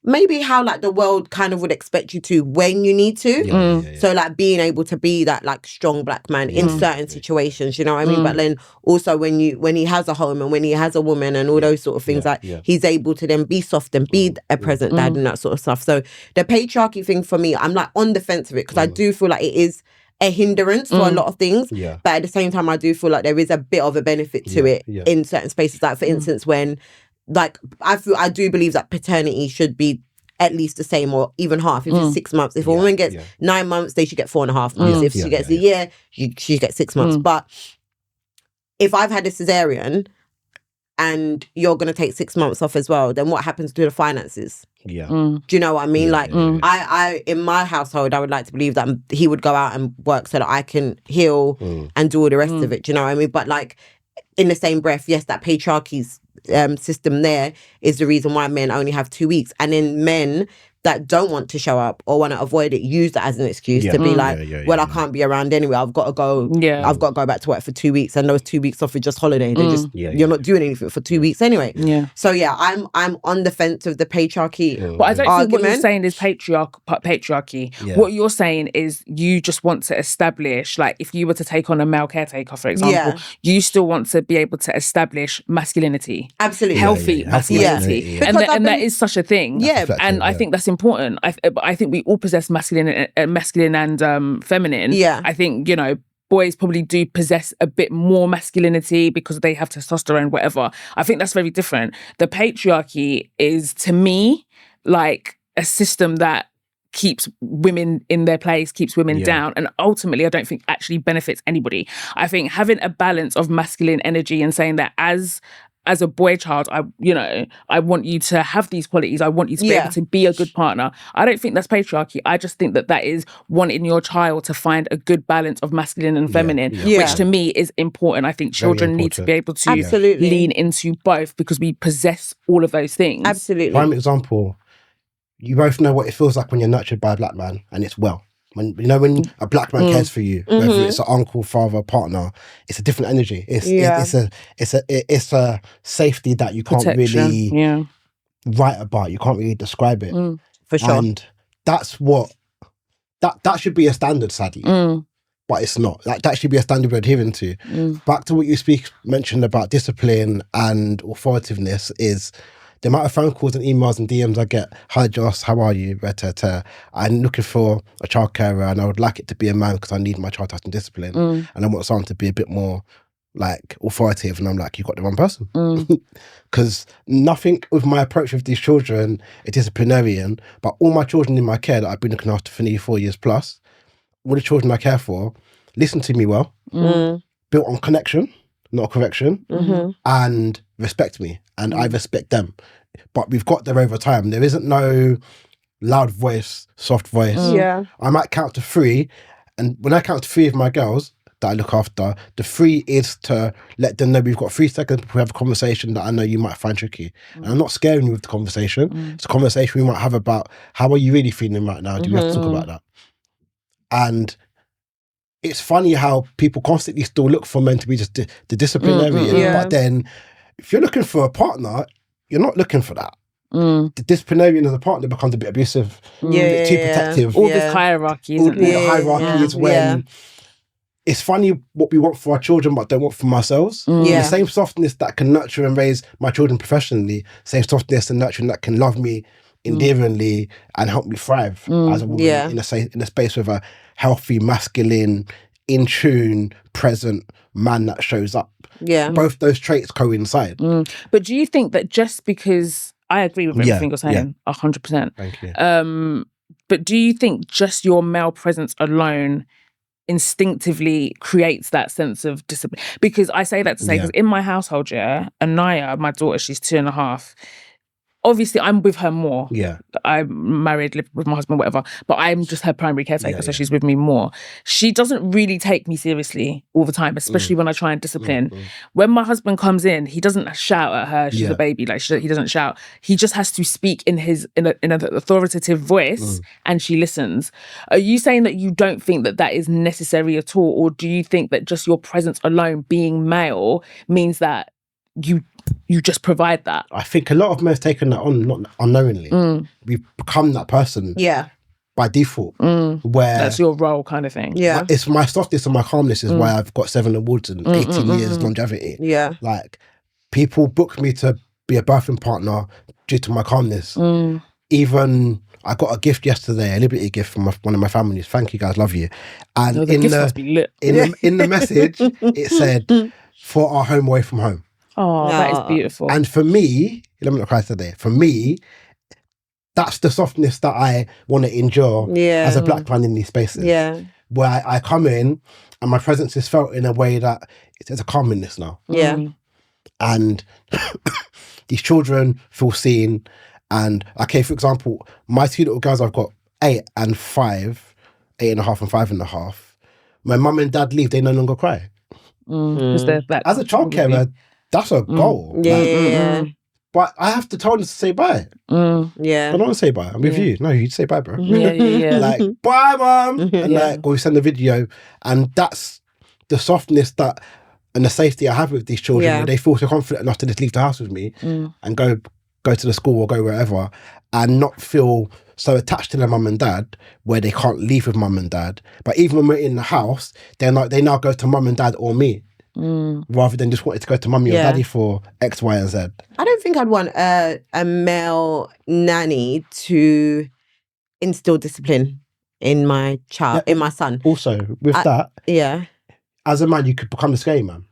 maybe how like the world kind of would expect you to when you need to. So like being able to be that like strong black man in certain situations, you know what I mean? But then also when he has a home and when he has a woman and all those sort of things, he's able to then be soft and be a present dad and that sort of stuff. So the patriarchy thing for me, I'm like on the fence of it because I do feel like it is a hindrance for a lot of things, but at the same time I do feel like there is a bit of a benefit to it in certain spaces. Like for instance, when like I do believe that paternity should be at least the same or even half. If it's 6 months, if a woman gets 9 months, they should get 4.5 months. If she gets a year, she gets 6 months. But if I've had a cesarean and you're going to take 6 months off as well, then what happens to the finances? Do you know what I mean? I in my household, I would like to believe that he would go out and work so that I can heal and do all the rest of it. Do you know what I mean? But like in the same breath, yes, that patriarchy's system there is the reason why men only have 2 weeks, and then men that don't want to show up or want to avoid it use that as an excuse to be like, I can't be around anyway. I've got to go. I've got to go back to work for 2 weeks, and those 2 weeks off are just holiday. They just you're not doing anything for 2 weeks anyway. So I'm on the fence of the patriarchy. But I don't think what you're saying is patriarchy. What you're saying is you just want to establish, like, if you were to take on a male caretaker, for example, you still want to be able to establish masculinity, absolutely healthy masculinity, and that is such a thing. And I think that's important. I think we all possess masculine and feminine. I think, you know, boys probably do possess a bit more masculinity because they have testosterone, whatever. I think that's very different. The patriarchy is, to me, like a system that keeps women in their place, keeps women down, and ultimately I don't think actually benefits anybody. I think having a balance of masculine energy and saying that as a boy child, I want you to have these qualities. I want you to be able to be a good partner. I don't think that's patriarchy. I just think that is wanting your child to find a good balance of masculine and feminine, which to me is important. I think children need to be able to lean into both because we possess all of those things. Absolutely. Prime example, you both know what it feels like when you're nurtured by a black man and it's well. When a black man cares for you, whether it's an uncle, father, partner, it's a different energy. It's a safety that you can't really write about. You can't really describe it. For sure. And that's what that should be a standard, sadly. But it's not. Like, that should be a standard we're adhering to. Back to what you mentioned about discipline and authoritativeness is the amount of phone calls and emails and DMs I get. Hi Joss, how are you? I'm looking for a childcare and I would like it to be a man because I need my child to have some discipline. And I want someone to be a bit more like authoritative. And I'm like, you got the wrong person. Because nothing with my approach with these children is disciplinarian, but all my children in my care that I've been looking after for nearly 4 years plus, all the children I care for, listen to me well, built on connection, not correction, and respect me, and I respect them. But we've got there over time. There isn't no loud voice, soft voice. I might count to 3, and when I count to 3 of my girls that I look after, the 3 is to let them know we've got 3 seconds before we have a conversation that I know you might find tricky. And I'm not scaring you with the conversation. It's a conversation we might have about how are you really feeling right now? Do we have to talk about that? And it's funny how people constantly still look for men to be just the disciplinarian. But then if you're looking for a partner, you're not looking for that. The disciplinarian as a partner becomes a bit abusive, a bit too protective. All this hierarchy, isn't it? All the hierarchy is when it's funny what we want for our children but don't want for ourselves. The same softness that can nurture and raise my children professionally, same softness and nurturing that can love me endearingly and help me thrive as a woman in a space with a healthy, masculine, in tune, present man that shows up. Both those traits coincide. But do you think that just because I agree with everything you're saying, 100%. Thank you. But do you think just your male presence alone instinctively creates that sense of discipline? Because I say that to say, because in my household, Anaya, my daughter, she's 2.5. Obviously, I'm with her more. I'm married, live with my husband, whatever. But I'm just her primary caretaker, so she's with me more. She doesn't really take me seriously all the time, especially when I try and discipline. When my husband comes in, he doesn't shout at her. She's a baby. Like he doesn't shout. He just has to speak in an authoritative voice, and she listens. Are you saying that you don't think that is necessary at all, or do you think that just your presence alone, being male, means that you just provide that? I think a lot of men have taken that on, not unknowingly. We've become that person by default. Where that's your role kind of thing. It's my softness and my calmness is why I've got 7 awards and 18 years longevity. Like, people book me to be a birthing partner due to my calmness. Even I got a gift yesterday, a Liberty gift from one of my families. Thank you guys, love you. And in the message, it said, for our home away from home. Oh, that is beautiful. And for me, let me not cry today. For me, that's the softness that I want to endure as a black man in these spaces. Where I come in and my presence is felt in a way that there's a calmness now. And these children feel seen. And okay, for example, my 2 little girls, I've got 8 and 5, 8.5 and 5.5. When mum and dad leave, they no longer cry. As a childcare, that's a goal. But I have to tell them to say bye. Yeah. I don't want to say bye. I'm with you. No, you say bye, bro. Yeah. Like, bye, mum. And like, or we send a video. And that's the softness that and the safety I have with these children where they feel so confident enough to just leave the house with me and go to the school or go wherever and not feel so attached to their mum and dad where they can't leave with mum and dad. But even when we're in the house, they now go to mum and dad or me. Rather than just wanting to go to mummy or daddy for X, Y, and Z. I don't think I'd want a male nanny to instill discipline in my child, in my son. Also, with that, as a man, you could become the scary man.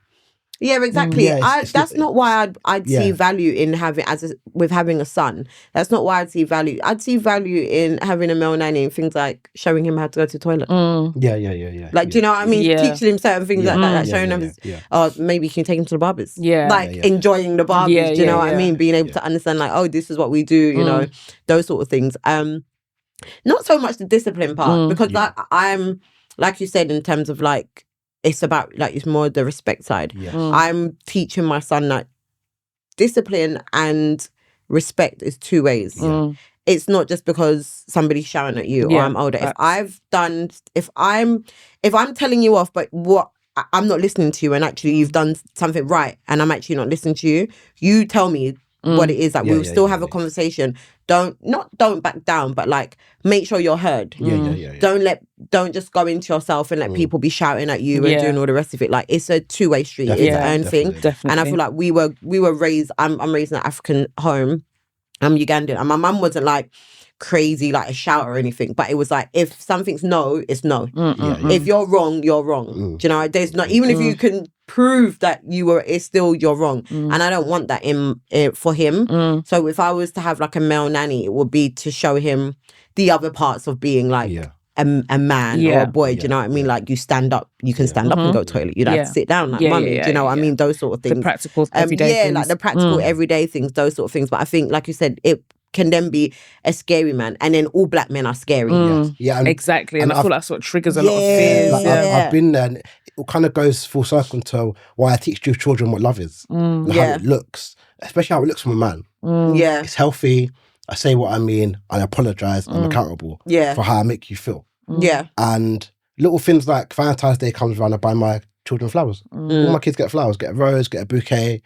Yeah, exactly. That's not why I'd see value in having having a son. That's not why I'd see value. I'd see value in having a male nanny and things like showing him how to go to the toilet. Yeah. Like, do you know what I mean? Teaching him certain things like that. Like showing him maybe you can take him to the barbers. Enjoying the barbers. Do you know what I mean? Being able to understand like, oh, this is what we do. You know, those sort of things. Not so much the discipline part because I'm like you said in terms of like. It's about like it's more the respect side. I'm teaching my son that discipline and respect is two ways. It's not just because somebody's shouting at you or I'm older. If I'm telling you off, but I'm not listening to you, and actually you've done something right, and I'm actually not listening to you. You tell me what it is. Like we'll still have a conversation. Don't back down, but like make sure you're heard. Don't just go into yourself and let people be shouting at you and doing all the rest of it. Like it's a two-way street. It's an earned thing. Definitely. And I feel like we were raised. I'm raised in an African home. I'm Ugandan, and my mum wasn't like crazy like a shout or anything, but it was like if something's no, it's no. If you're wrong, you're wrong. Do you know? There's not even if you can prove that it's still you're wrong. And I don't want that for him. So if I was to have like a male nanny, it would be to show him the other parts of being like a man or a boy. Do you know what I mean? Like you stand up, you can stand up and go to the toilet. You don't have to sit down like mummy. Do you know what I mean? Those sort of things. The practical everyday things. Like the practical everyday things, those sort of things. But I think, like you said, it can then be a scary man, and then all black men are scary. Exactly, and I feel that's what triggers a lot of fears. I've been there, and it kind of goes full circle to why I teach children what love is, and how it looks, especially how it looks from a man. It's healthy. I say what I mean. I apologize. I'm accountable for how I make you feel. And little things like Valentine's Day comes around, I buy my children flowers. All my kids get flowers, get a rose, get a bouquet,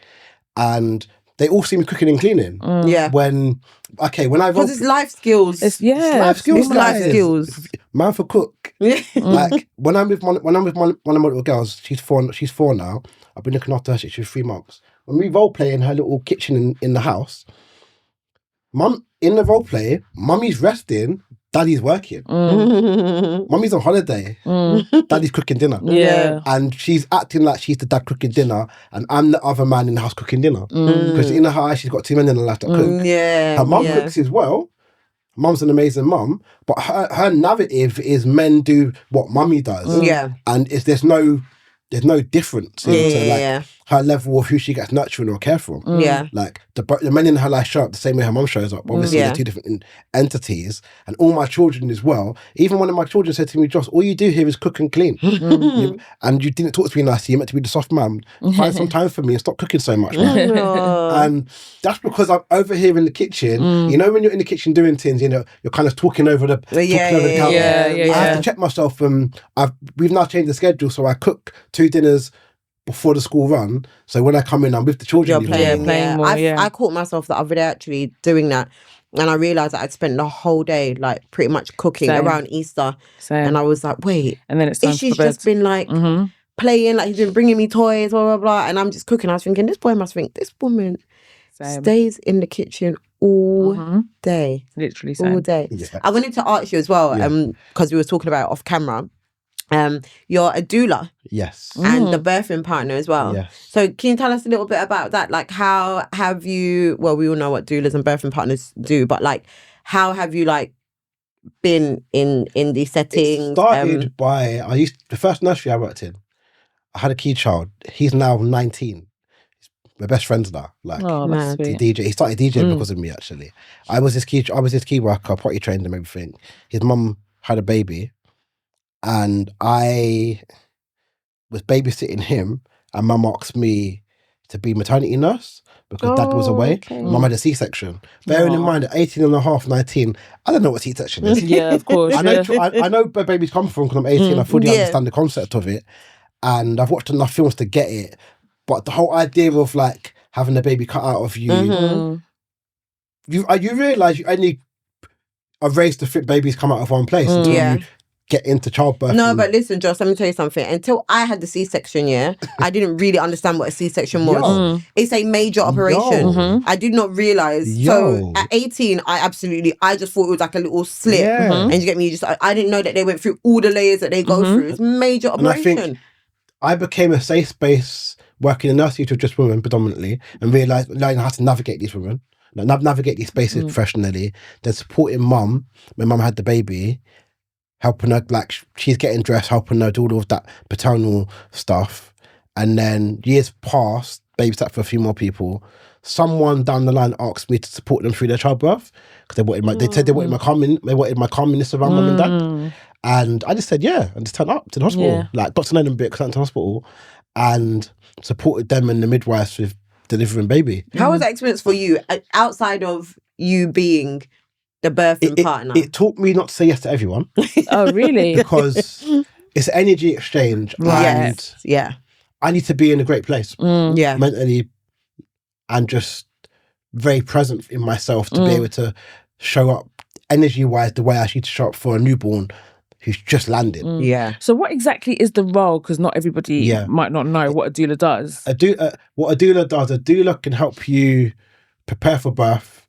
and they all see me cooking and cleaning. When I because it's life skills. It's life skills. Man for cook. Like when I'm with one of my little girls, she's four now. I've been looking after her since she was 3 months. When we role play in her little kitchen in the house, mum in the role play, mummy's resting, daddy's working. Mummy's on holiday, daddy's cooking dinner. And she's acting like she's the dad cooking dinner, and I'm the other man in the house cooking dinner. Because in her eyes, she's got 2 men in her life that cook. Her mum cooks as well. Mum's an amazing mum, but her narrative is men do what mummy does. And there's no difference in her level of who she gets nurturing or care from. Like the men in her life show up the same way her mum shows up. Obviously, they're two different entities. And all my children as well. Even one of my children said to me, Joss, all you do here is cook and clean. And you didn't talk to me nicely. You're meant to be the soft man. Find some time for me and stop cooking so much, man. And that's because I'm over here in the kitchen. You know when you're in the kitchen doing things, you know, you're kind of talking over the counter. I have to check myself. We've now changed the schedule, so I cook 2 dinners before the school run, so when I come in I'm with the children. You're playing more. I caught myself the other day actually doing that, and I realised that I'd spent the whole day like pretty much cooking around Easter. And I was like, wait, and then it's time she's just been like playing, like he's been bringing me toys, blah blah blah, and I'm just cooking. I was thinking, this boy must think this woman stays in the kitchen all day, literally all day. I wanted to ask you as well, because we were talking about it off camera. You're a doula. Yes. And the birthing partner as well. Yes. So can you tell us a little bit about that? Like how have you, well, we all know what doulas and birthing partners do, but like how have you like been in these settings? It started by, the first nursery I worked in, I had a key child. He's now 19. We're best friends now. Like, that's sweet. He started DJing because of me, actually. I was his key worker, potty trained him, everything. His mum had a baby, and I was babysitting him, and mum asked me to be maternity nurse because dad was away. Okay. Mum had a C-section. Bearing in mind at 18 and a half, 19, I don't know what C-section is. Yeah, of course. I know where babies come from because I'm 18. I fully understand the concept of it. And I've watched enough films to get it. But the whole idea of like having a baby cut out of you, you realise you only are raised to fit babies come out of one place until you get into childbirth. No, but listen, Joss, let me tell you something. Until I had the C-section, I didn't really understand what a C-section was. It's a major operation. I did not realise. So at 18, I just thought it was like a little slit. And you get me? I didn't know that they went through all the layers that they go through. It's a major operation. And I think I became a safe space working in nursery with just women predominantly and learning how to navigate these women, navigate these spaces professionally, then supporting mum when mum had the baby, helping her, like she's getting dressed, helping her do all of that paternal stuff. And then years passed, babysat for a few more people. Someone down the line asked me to support them through their childbirth because they said they wanted my calmness around mum and dad. And I just said, and just turned up to the hospital. Like, got to know them a bit, went to the hospital and supported them and the midwives with delivering baby. How was that experience for you, outside of you being the birthing partner? It taught me not to say yes to everyone. Oh, really? Because it's energy exchange. And I need to be in a great place. Mentally and just very present in myself to be able to show up energy-wise the way I need to show up for a newborn who's just landed. So what exactly is the role? Because not everybody might not know what a doula does. What a doula does, a doula can help you prepare for birth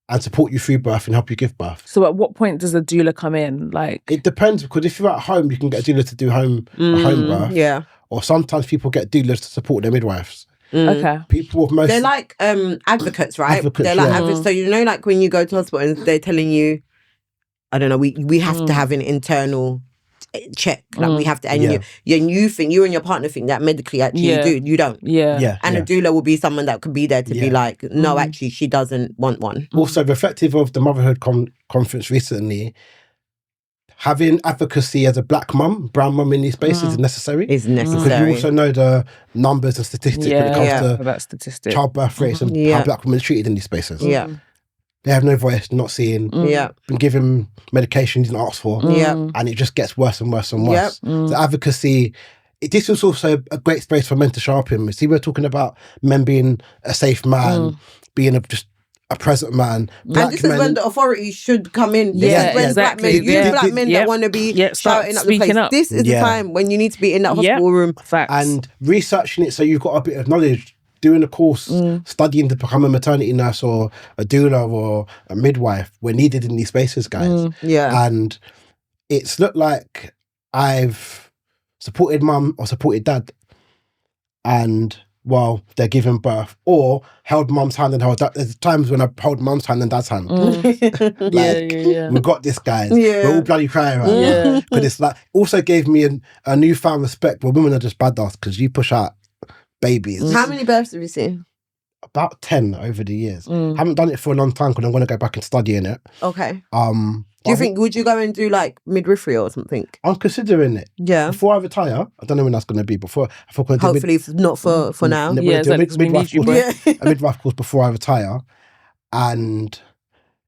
and support you through birth and help you give birth. So at what point does a doula come in? Like, it depends, because if you're at home, you can get a doula to do a home birth. Yeah. Or sometimes people get doulas to support their midwives. Okay. People with most... They're like advocates, right? They're like advocates. So you know, like when you go to hospital and they're telling you, I don't know, we have to have an internal check. Like we have to, and you think, you and your partner think that medically actually you do. You don't. And a doula will be someone that could be there to be like, no, actually she doesn't want one. Also, reflective of the motherhood conference recently, having advocacy as a black mum, brown mum in these spaces is necessary. Is necessary. Because you also know the numbers and statistics when it comes to that statistic. childbirth rates and how black women are treated in these spaces. They have no voice, not seen. Been given medication you didn't ask for. And it just gets worse and worse and worse. The advocacy, this is also a great space for men to show up in. See, we're talking about men being a safe man, being just a present man. And this is when the authority should come in. This is when exactly. black men that want to be shouting up the place. This is the time when you need to be in that hospital room. Facts. And researching it so you've got a bit of knowledge, doing a course, studying to become a maternity nurse or a doula or a midwife were needed in these spaces, guys. And it's looked like I've supported mum or supported dad and while they're giving birth, or held mum's hand and held dad. There's times when I held mum's hand and dad's hand. We got this, guys. We're all bloody crying right now. But it's like, also gave me a newfound respect where women are just badass because you push out babies. How many births have you seen? About 10 over the years. Haven't done it for a long time because I'm going to go back and study in it. Okay. Do you think, would you go and do like midwifery or something? I'm considering it. Yeah. Before I retire, I don't know when that's going to be. Hopefully not for now. A midwife course before I retire. And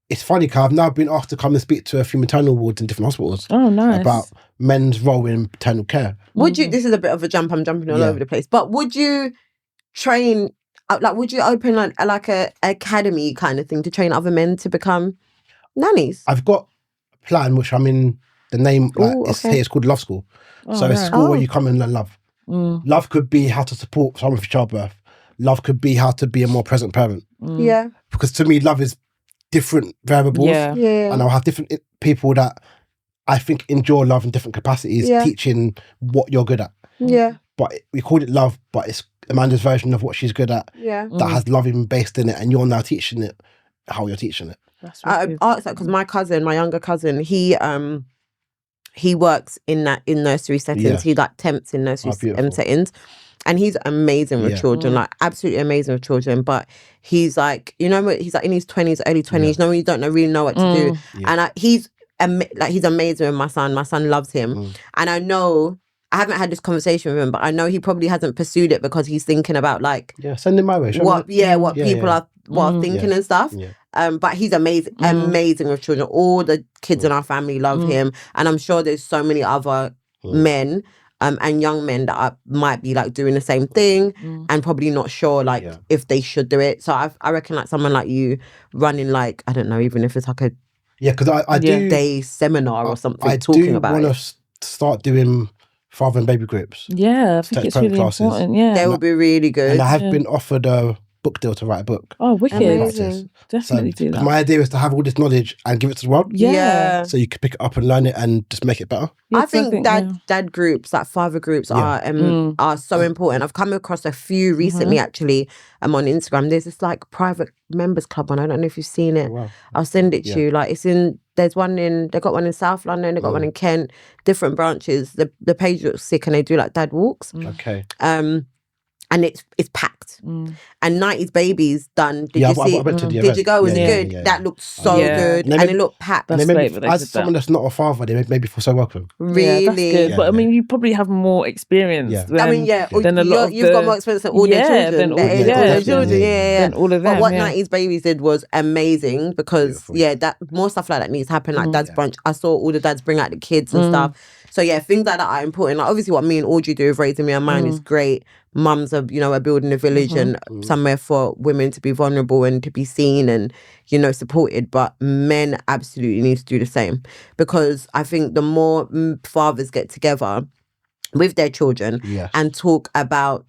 it's funny because I've now been asked to come and speak to a few maternal wards in different hospitals. Oh, nice. About men's role in maternal care. Would you, this is a bit of a jump, I'm jumping all over the place, but would you train, like would you open like a academy kind of thing to train other men to become nannies? I've got a plan, which I'm in the name, it's called Love School. So it's a school where you come and learn love. Love could be how to support someone for childbirth. Love could be how to be a more present parent. Yeah. Because to me, love is different variables. And I'll have different people that I think enjoy love in different capacities, teaching what you're good at. Yeah. But we called it love, but it's Amanda's version of what she's good at. Yeah. That has love even based in it, and you're now teaching it how you're teaching it. I asked that because my younger cousin, he works in nursery settings. He like temps in nursery settings. And he's amazing with children, like absolutely amazing with children. But he's like, he's like in his 20s, early 20s. No, you don't really know what to do. And he's amazing with my son. My son loves him. And I know I haven't had this conversation with him, but I know he probably hasn't pursued it because he's thinking about like send him my way. What people are thinking and stuff. But he's amazing with children. All the kids in our family love him, and I'm sure there's so many other men and young men that might be like doing the same thing and probably not sure like if they should do it. So I reckon like someone like you running like, I don't know, even if it's like a because I do day seminar or something I talking about it. I want to start doing father and baby groups. Yeah, I think it's really important. Yeah, they would be really good. And I have been offered a book deal to write a book. Oh, wicked! Amazing. Definitely do that. My idea is to have all this knowledge and give it to the world. Yeah. So you can pick it up and learn it and just make it better. I think dad groups, like father groups, are so important. I've come across a few recently actually. On Instagram. There's this like private members club one. I don't know if you've seen it. Oh, wow. I'll send it to you. Like there's one they got one in South London, they got one in Kent, different branches. The page looks sick and they do like dad walks. Okay. And it's packed. And 90s Babies done. Did you see? Did you go? Was it good? Yeah. That looked so good, and it looked packed. As someone that's not a father, they made me feel so welcome. Really? That's good. But I mean, you probably have more experience. Than a lot of you've got more experience than all their children. Than all their children. Than all of them. But what 90s Babies did was amazing because that more stuff like that needs to happen. Like Dad's Brunch, I saw all the dads bring out the kids and stuff. So things like that are important. Like obviously what me and Audrey do with Raising Me and Mine is great. Mums are building a village and somewhere for women to be vulnerable and to be seen and, supported. But men absolutely need to do the same, because I think the more fathers get together with their children and talk about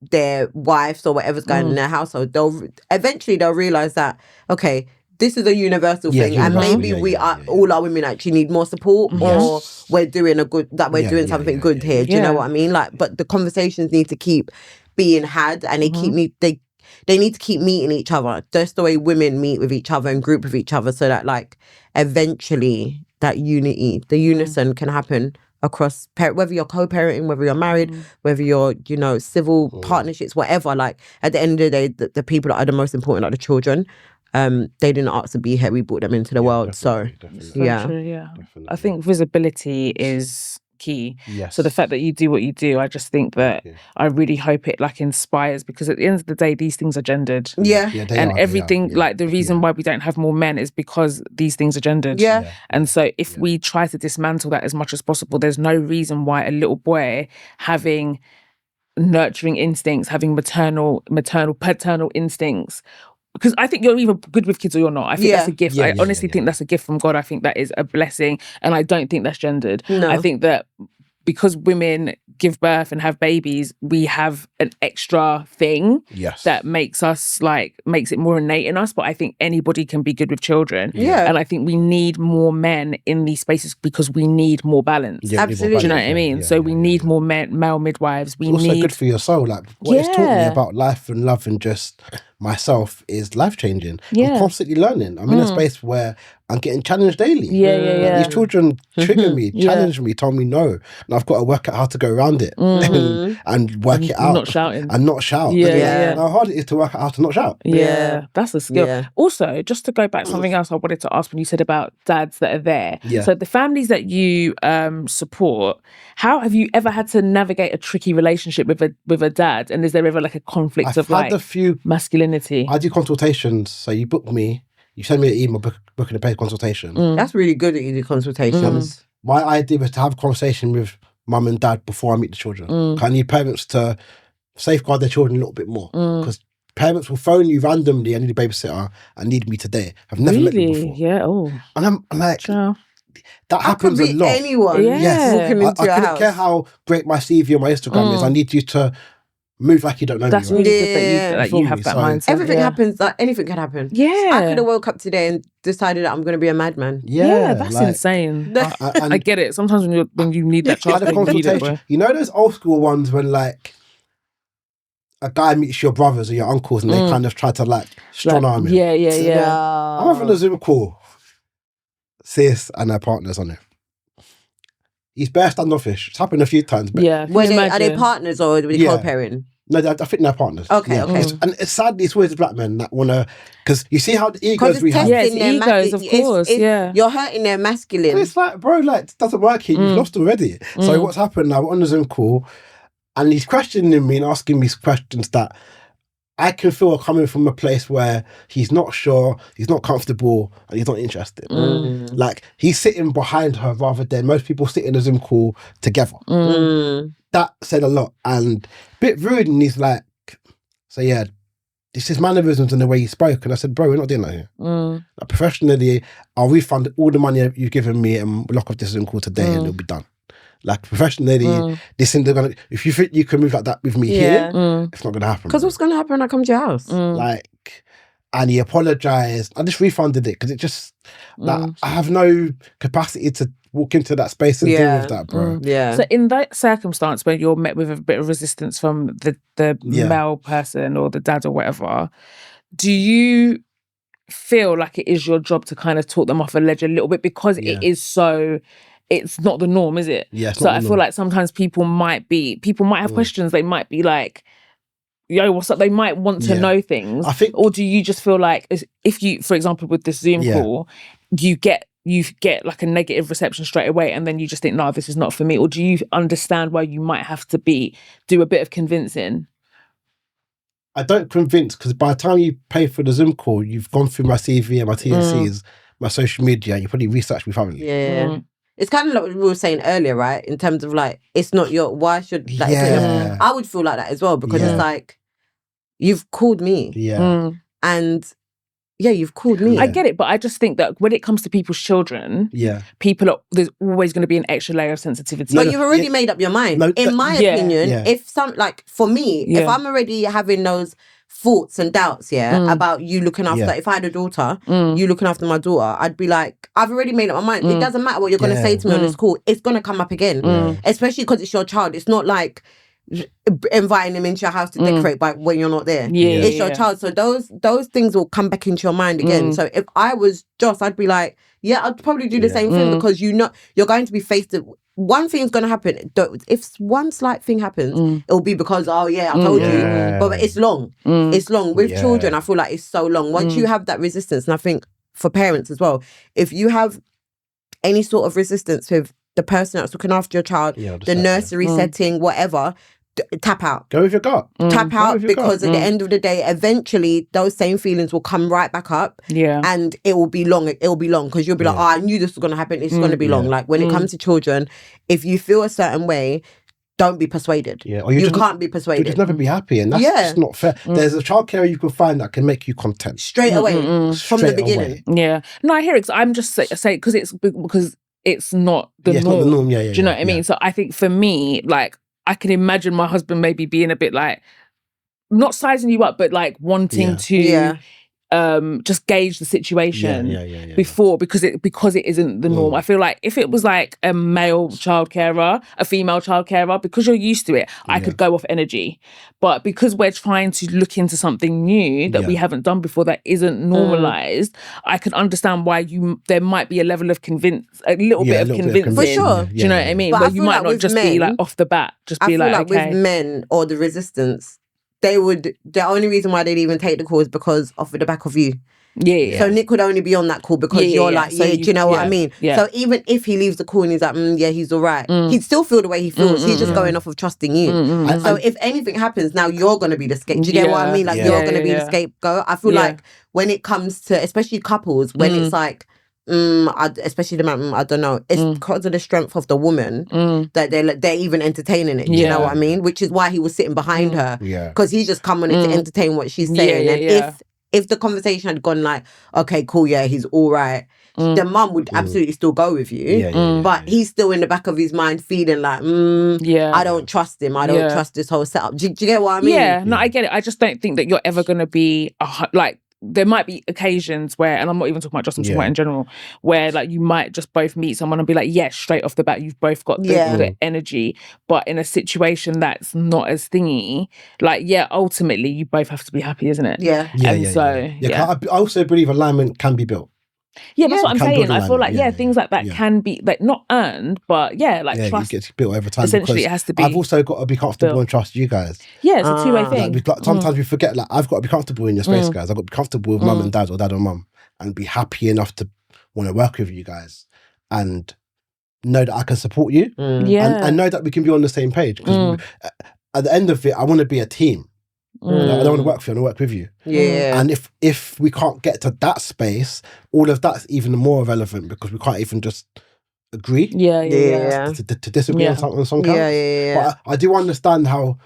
their wives or whatever's going on in their household, they'll eventually realize that, okay, this is a universal thing, and maybe all our women actually need more support, or we're doing doing something good here. Do you know what I mean? Like, but the conversations need to keep being had, and they need to keep meeting each other, just the way women meet with each other and group with each other, so that like eventually that the unison can happen across whether you're co-parenting, whether you're married, whether you're civil partnerships, whatever. Like at the end of the day, the people that are the most important are the children. They didn't ask to be here. We brought them into the world. Definitely. True, yeah. I think visibility is key. Yes. So the fact that you do what you do, I just think that I really hope it like inspires, because at the end of the day, these things are gendered. Yeah. And everything, like the reason why we don't have more men is because these things are gendered. Yeah. And so if we try to dismantle that as much as possible, there's no reason why a little boy having nurturing instincts, having paternal instincts, because I think you're either good with kids or you're not. I think that's a gift. I honestly think that's a gift from God. I think that is a blessing. And I don't think that's gendered. No. I think that because women give birth and have babies, we have an extra thing that makes it more innate in us. But I think anybody can be good with children. Yeah. And I think we need more men in these spaces because we need more balance. Yeah, absolutely. Do you know what I mean? So we need more male midwives. It's also good for your soul. Like what it's taught me about life and love and just myself is life-changing. I'm constantly learning. I'm in a space where I'm getting challenged daily. Yeah. These children trigger me, challenge me, tell me no. And I've got to work out how to go around it and work it out. Not shouting. And not shout. How hard it is to work out how to not shout. Yeah, that's a skill. Yeah. Also, just to go back to something else I wanted to ask when you said about dads that are there. Yeah. So the families that you support, how have you ever had to navigate a tricky relationship with a dad? And is there ever like a conflict of like masculinity? I do consultations. So you book me, you send me an email booking a paid consultation. That's really good that you do consultations. My idea was to have a conversation with mum and dad before I meet the children. I need parents to safeguard their children a little bit more, because parents will phone you randomly, I need a babysitter, I need me today. I've never met them before. Yeah. Oh. And I'm like, that happens a lot. Anyone. Yes. Walking into I couldn't care how great my CV or my Instagram is. I need you to move like you don't know That's me. That's really good that you have that mindset. Everything happens. Like anything can happen. Yeah. I could have woke up today and decided that I'm going to be a madman. Yeah, that's insane. I get it. Sometimes when you need that chance, you know those old school ones when like a guy meets your brothers or your uncles and they kind of try to like strong arm him. Yeah. I'm having a Zoom call. Sis and her partners on it. He's bare standoffish. It's happened a few times. But are they partners or are they co-parenting? No, I think they're partners. Okay, okay. And sadly, it's always the black men that want to... Because you see how the egos we have... Yes, egos, of course, You're hurting their masculine. And it's like, bro, like, it doesn't work here. You've lost already. So what's happened now, we're on the Zoom call, and he's questioning me and asking me questions that I can feel are coming from a place where he's not sure, he's not comfortable, and he's not interested. Like, he's sitting behind her rather than most people sit in a Zoom call together. That said a lot. And a bit rude, and he's like, so yeah, it's his mannerisms and the way he spoke. And I said, bro, we're not doing that here. Like, professionally, I'll refund all the money you've given me and lock off this Zoom call today and it'll be done. Like, professionally, if you think you can move like that with me here, it's not going to happen. Because what's going to happen when I come to your house? Like, and he apologised. I just refunded it because it just, like, I have no capacity to walk into that space and deal with that, bro. So in that circumstance where you're met with a bit of resistance from the male person or the dad or whatever, do you feel like it is your job to kind of talk them off a ledge a little bit because it is so... It's not the norm, is it? Yeah. So I feel like sometimes people might have questions. They might be like, yo, what's up? They might want to know things. I think, or do you just feel like if you, for example, with this Zoom call, you get like a negative reception straight away and then you just think, no, this is not for me? Or do you understand why you might have to do a bit of convincing? I don't convince, because by the time you pay for the Zoom call, you've gone through my CV and my TNCs, my social media, and you probably researched me thoroughly. It's kind of like what we were saying earlier, right? In terms of like, it's not your, why should, like, I would feel like that as well, because it's like, you've called me. And you've called me. I get it, but I just think that when it comes to people's children, there's always going to be an extra layer of sensitivity. But you've already made up your mind. In my opinion, if for me, if I'm already having those thoughts and doubts about you looking after, if I had a daughter, you looking after my daughter, I'd be like, I've already made up my mind. It doesn't matter what you're going to say to me on this call, it's going to come up again, especially because it's your child. It's not like inviting him into your house to decorate by when you're not there. It's your child, so those things will come back into your mind again. So if I was Joss, I'd be like, I'd probably do the same thing, because you know you're going to be faced with one thing's going to happen. If one slight thing happens, it'll be because, I told you. But it's long. It's long. With children, I feel like it's so long. Once you have that resistance, and I think for parents as well, if you have any sort of resistance with the person that's looking after your child, the nursery setting, whatever, tap out. Go with your gut. Tap out, because at the end of the day, eventually those same feelings will come right back up. And it will be long. It will be long, because you'll be like, I knew this was going to happen. It's going to be long. Like, when it comes to children, if you feel a certain way, don't be persuaded. Or you can't be persuaded. You'll just never be happy, and that's just not fair. There's a childcare you can find that can make you content straight away from the beginning. No, I hear it. I'm just saying because it's not the norm. It's not the norm. Do you know what I mean? So I think for me, like, I can imagine my husband maybe being a bit like, not sizing you up, but like wanting to just gauge the situation before, because it isn't the norm. I feel like if it was like a male child carer, a female child carer, because you're used to it, I could go off energy. But because we're trying to look into something new that we haven't done before, that isn't normalized, I can understand why there might be a level of a little bit of convincing. For sure. Do you know what I mean? But you might not just be like off the bat, just be like, okay. With men or the resistance, the only reason why they'd even take the call is because of the back of you. So Nick would only be on that call because you're like, so do you know what I mean? So even if he leaves the call and he's like, he's all right, he'd still feel the way he feels. He's just going off of trusting you. And so if anything happens, now you're going to be the scapegoat. Do you get what I mean? Like, you're going to be the scapegoat. I feel like when it comes to, especially couples, when it's like, especially the man, I don't know, it's because of the strength of the woman that they're even entertaining it. Do you know what I mean? Which is why he was sitting behind her, because he's just come on in to entertain what she's saying. And if the conversation had gone like, okay, cool, he's all right, the mum would absolutely still go with you. But he's still in the back of his mind feeling like, I don't trust him. I don't trust this whole setup. Do you get what I mean? No, I get it. I just don't think that you're ever going to be like, there might be occasions where, and I'm not even talking about Joss, I'm talking about in general, where like you might just both meet someone and be like, yes, straight off the bat, you've both got the energy. But in a situation that's not as thingy, like, ultimately you both have to be happy, isn't it? I also believe alignment can be built. Yeah, that's what I'm saying. I feel like, yeah, things like that can be like not earned, but trust. It gets built over time. Essentially, it has to be. I've also got to be comfortable and trust you guys. Yeah, it's a two-way thing. Like, sometimes we forget, like, I've got to be comfortable in your space, guys. I've got to be comfortable with mum and dad or dad and mum and be happy enough to want to work with you guys and know that I can support you. And know that we can be on the same page. Because at the end of it, I want to be a team. I don't want to work for you, I want to work with you. Yeah. And if we can't get to that space, all of that's even more relevant because we can't even just agree. To disagree on some counts. But I do understand how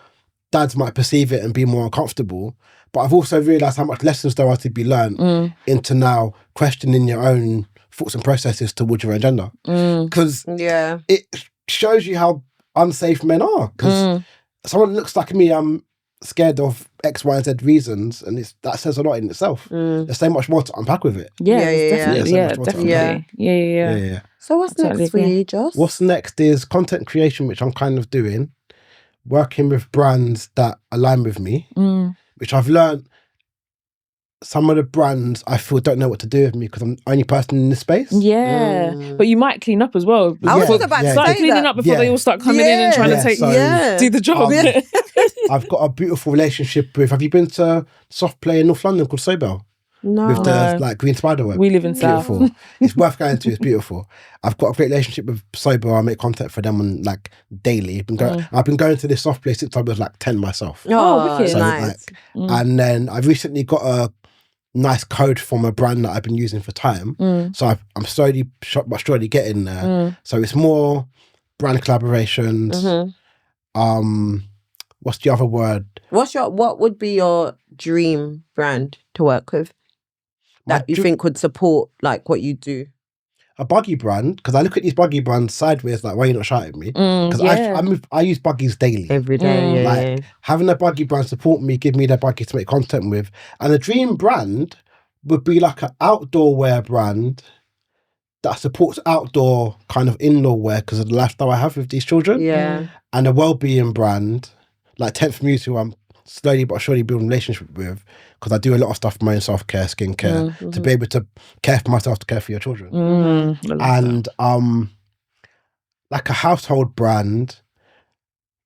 dads might perceive it and be more uncomfortable. But I've also realised how much lessons there are to be learned into now questioning your own thoughts and processes towards your own gender. Because it shows you how unsafe men are. Because someone looks like me, I'm scared of X, Y, and Z reasons, and that says a lot in itself. There's so much more to unpack with it. Definitely. So what's next for you, Joss? What's next is content creation, which I'm kind of doing, working with brands that align with me, which I've learned some of the brands I feel don't know what to do with me because I'm the only person in this space. But you might clean up as well. I was just about to start cleaning up before they all start coming in and trying to do the job. I've got a beautiful relationship with. Have you been to soft play in North London called Sobel? No. With the like green spider web. We live in South. It's worth going to. It's beautiful. I've got a great relationship with Sobel. I make content for them on like daily. I've been going to this soft play since I was like 10 myself. Wicked. So, nice. And then I've recently got a nice code from a brand that I've been using for time. So I'm slowly but surely getting there. So it's more brand collaborations. What's the other word? What would be your dream brand to work with that you think would support like what you do? A buggy brand, because I look at these buggy brands sideways, like, why are you not shouting at me? Because I use buggies daily. Every day, having a buggy brand support me, give me their buggy to make content with. And a dream brand would be like an outdoor wear brand that supports outdoor kind of indoor wear because of the lifestyle I have with these children. And a well-being brand, like 10th Muse, who I'm slowly but surely building a relationship with, because I do a lot of stuff for my own self-care, skincare, to be able to care for myself, to care for your children. And like a household brand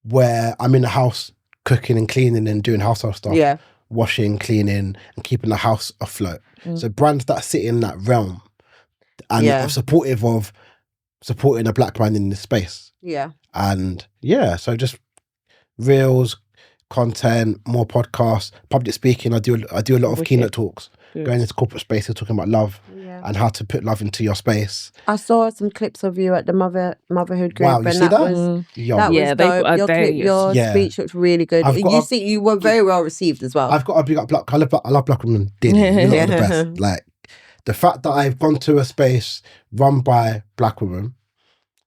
where I'm in the house cooking and cleaning and doing household stuff, washing, cleaning, and keeping the house afloat. So brands that sit in that realm and are supportive of supporting a black brand in this space. And so just reels, content, more podcasts, public speaking. I do a lot of keynote talks, going into corporate spaces, talking about love and how to put love into your space. I saw some clips of you at the motherhood group. Wow, you see that? Was dope. Your speech looked really good. You were very well received as well. I've got a big up black. I love black women. You're not the best. Like the fact that I've gone to a space run by black women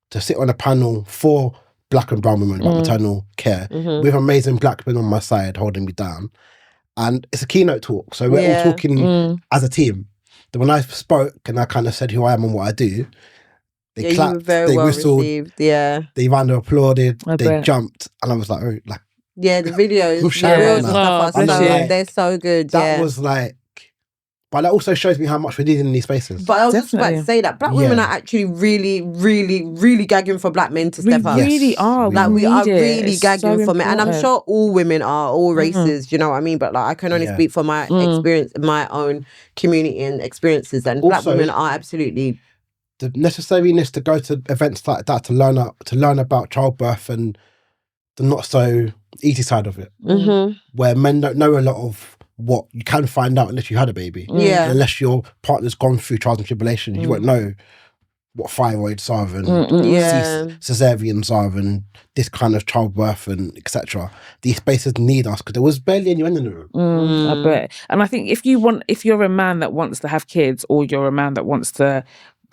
to sit on a panel for black and brown women about maternal care with amazing black men on my side holding me down. And it's a keynote talk. So we're all talking as a team. Then when I spoke and I kind of said who I am and what I do, they clapped, they whistled, they round of applauded, they jumped. And I was like, oh, like. Yeah, the videos, they're so good. That was like, but that also shows me how much we need in these spaces. But I was just about to say that black women are actually really, really, really gagging for black men to step up. We really are. Like we are really gagging for men. And I'm sure all women are, all races, you know what I mean? But like I can only speak for my experience, my own community and experiences. And black women are absolutely... The necessariness to go to events like that to learn about childbirth and the not so easy side of it. Where men don't know a lot of what you can find out unless you had a baby. Unless your partner's gone through trials and tribulations, you won't know what thyroids are and cesareans are and this kind of childbirth and etc. These spaces need us because there was barely anyone in the room. I bet. And I think if you're a man that wants to have kids or you're a man that wants to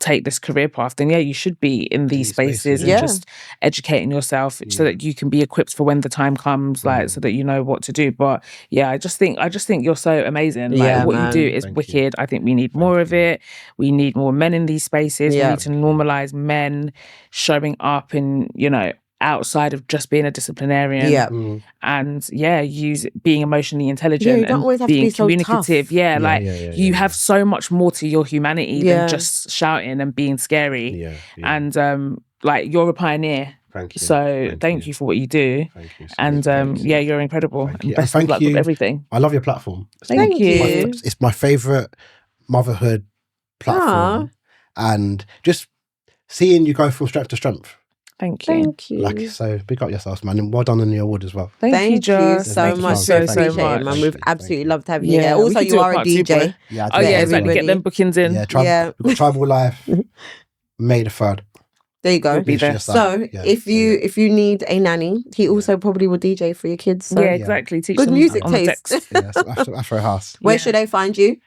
take this career path, then you should be in these spaces and just educating yourself so that you can be equipped for when the time comes, like so that you know what to do. But I just think you're so amazing. Like what you do is wicked. I think we need more of it. We need more men in these spaces. We need to normalize men showing up in, outside of just being a disciplinarian. Yeah. And being emotionally intelligent you don't and always have to being be so communicative. tough. You have so much more to your humanity than just shouting and being scary. And like, you're a pioneer. Thank you. So thank you for what you do. Thank you. And you're incredible. Thank and you. best And of luck with everything. I love your platform. Thank you. It's my favourite motherhood platform. And just seeing you go from strength to strength. Thank you. Thank you. Like, so big up yourselves, man. And well done on the award as well. Thank you, Joss. so much. So appreciate it, man. We've absolutely loved having you here. Also, you are a DJ. Exactly. Get them bookings in. We've got Tribal Life, May the 3rd. There you go. Be there. So if you need a nanny, he also probably will DJ for your kids. So. Yeah, exactly. Teach good them music on taste. Afro House. Where should they find you?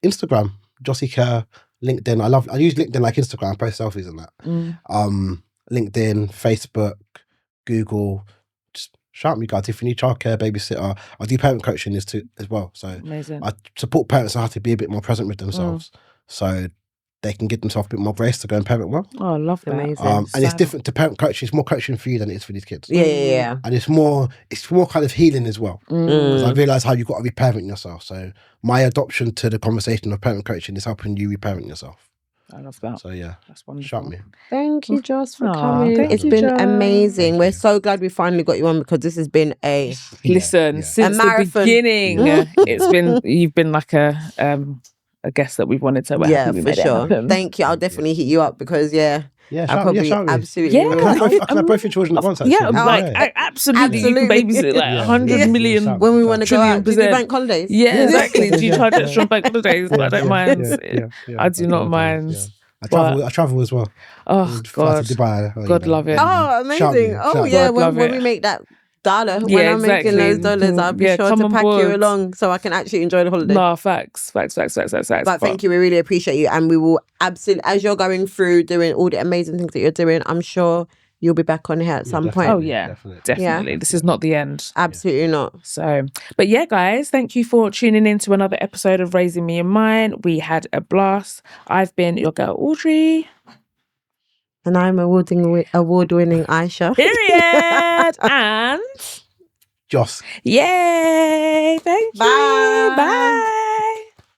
Instagram, Jossycares, LinkedIn. I use LinkedIn like Instagram, I post selfies and that. LinkedIn, Facebook, Google. Just shout me, guys. If you need childcare, babysitter, I do parent coaching as well. So amazing. I support parents on how to be a bit more present with themselves, so they can give themselves a bit more grace to go and parent well. Oh, I love that. Amazing. And it's different to parent coaching. It's more coaching for you than it is for these kids. Yeah. And it's more kind of healing as well. Because I realise how you've got to reparent yourself. So my adoption to the conversation of parent coaching is helping you reparent yourself. I love that. So yeah, that's wonderful. Shout me. Thank you, Joss, for coming. It's been amazing. We're so glad we finally got you on, because this has been a since the beginning. You've been like a guest that we've wanted to. For sure. Thank you. I'll definitely hit you up because absolutely. Can I both your children at once? Actually? Absolutely. You can babysit 100 million. When we want to go out, do you do bank holidays? Yeah, exactly. Do you charge extra on bank holidays? I don't mind. I do not mind. I travel as well. Oh God, Dubai. God love it. Oh, amazing. When we make that dollar, when I'm making those dollars, I'll be sure to pack you along so I can actually enjoy the holiday. No, facts. But thank you, we really appreciate you, and we will absolutely, as you're going through doing all the amazing things that you're doing, I'm sure you'll be back on here at some point. Oh yeah, definitely. This is not the end. Absolutely not. So, but yeah, guys, thank you for tuning in to another episode of Raising Me and Mine. We had a blast. I've been your girl Audrey. And I'm award-winning Aisha. Period. And Joss. Yay. Thank you. Bye. Bye.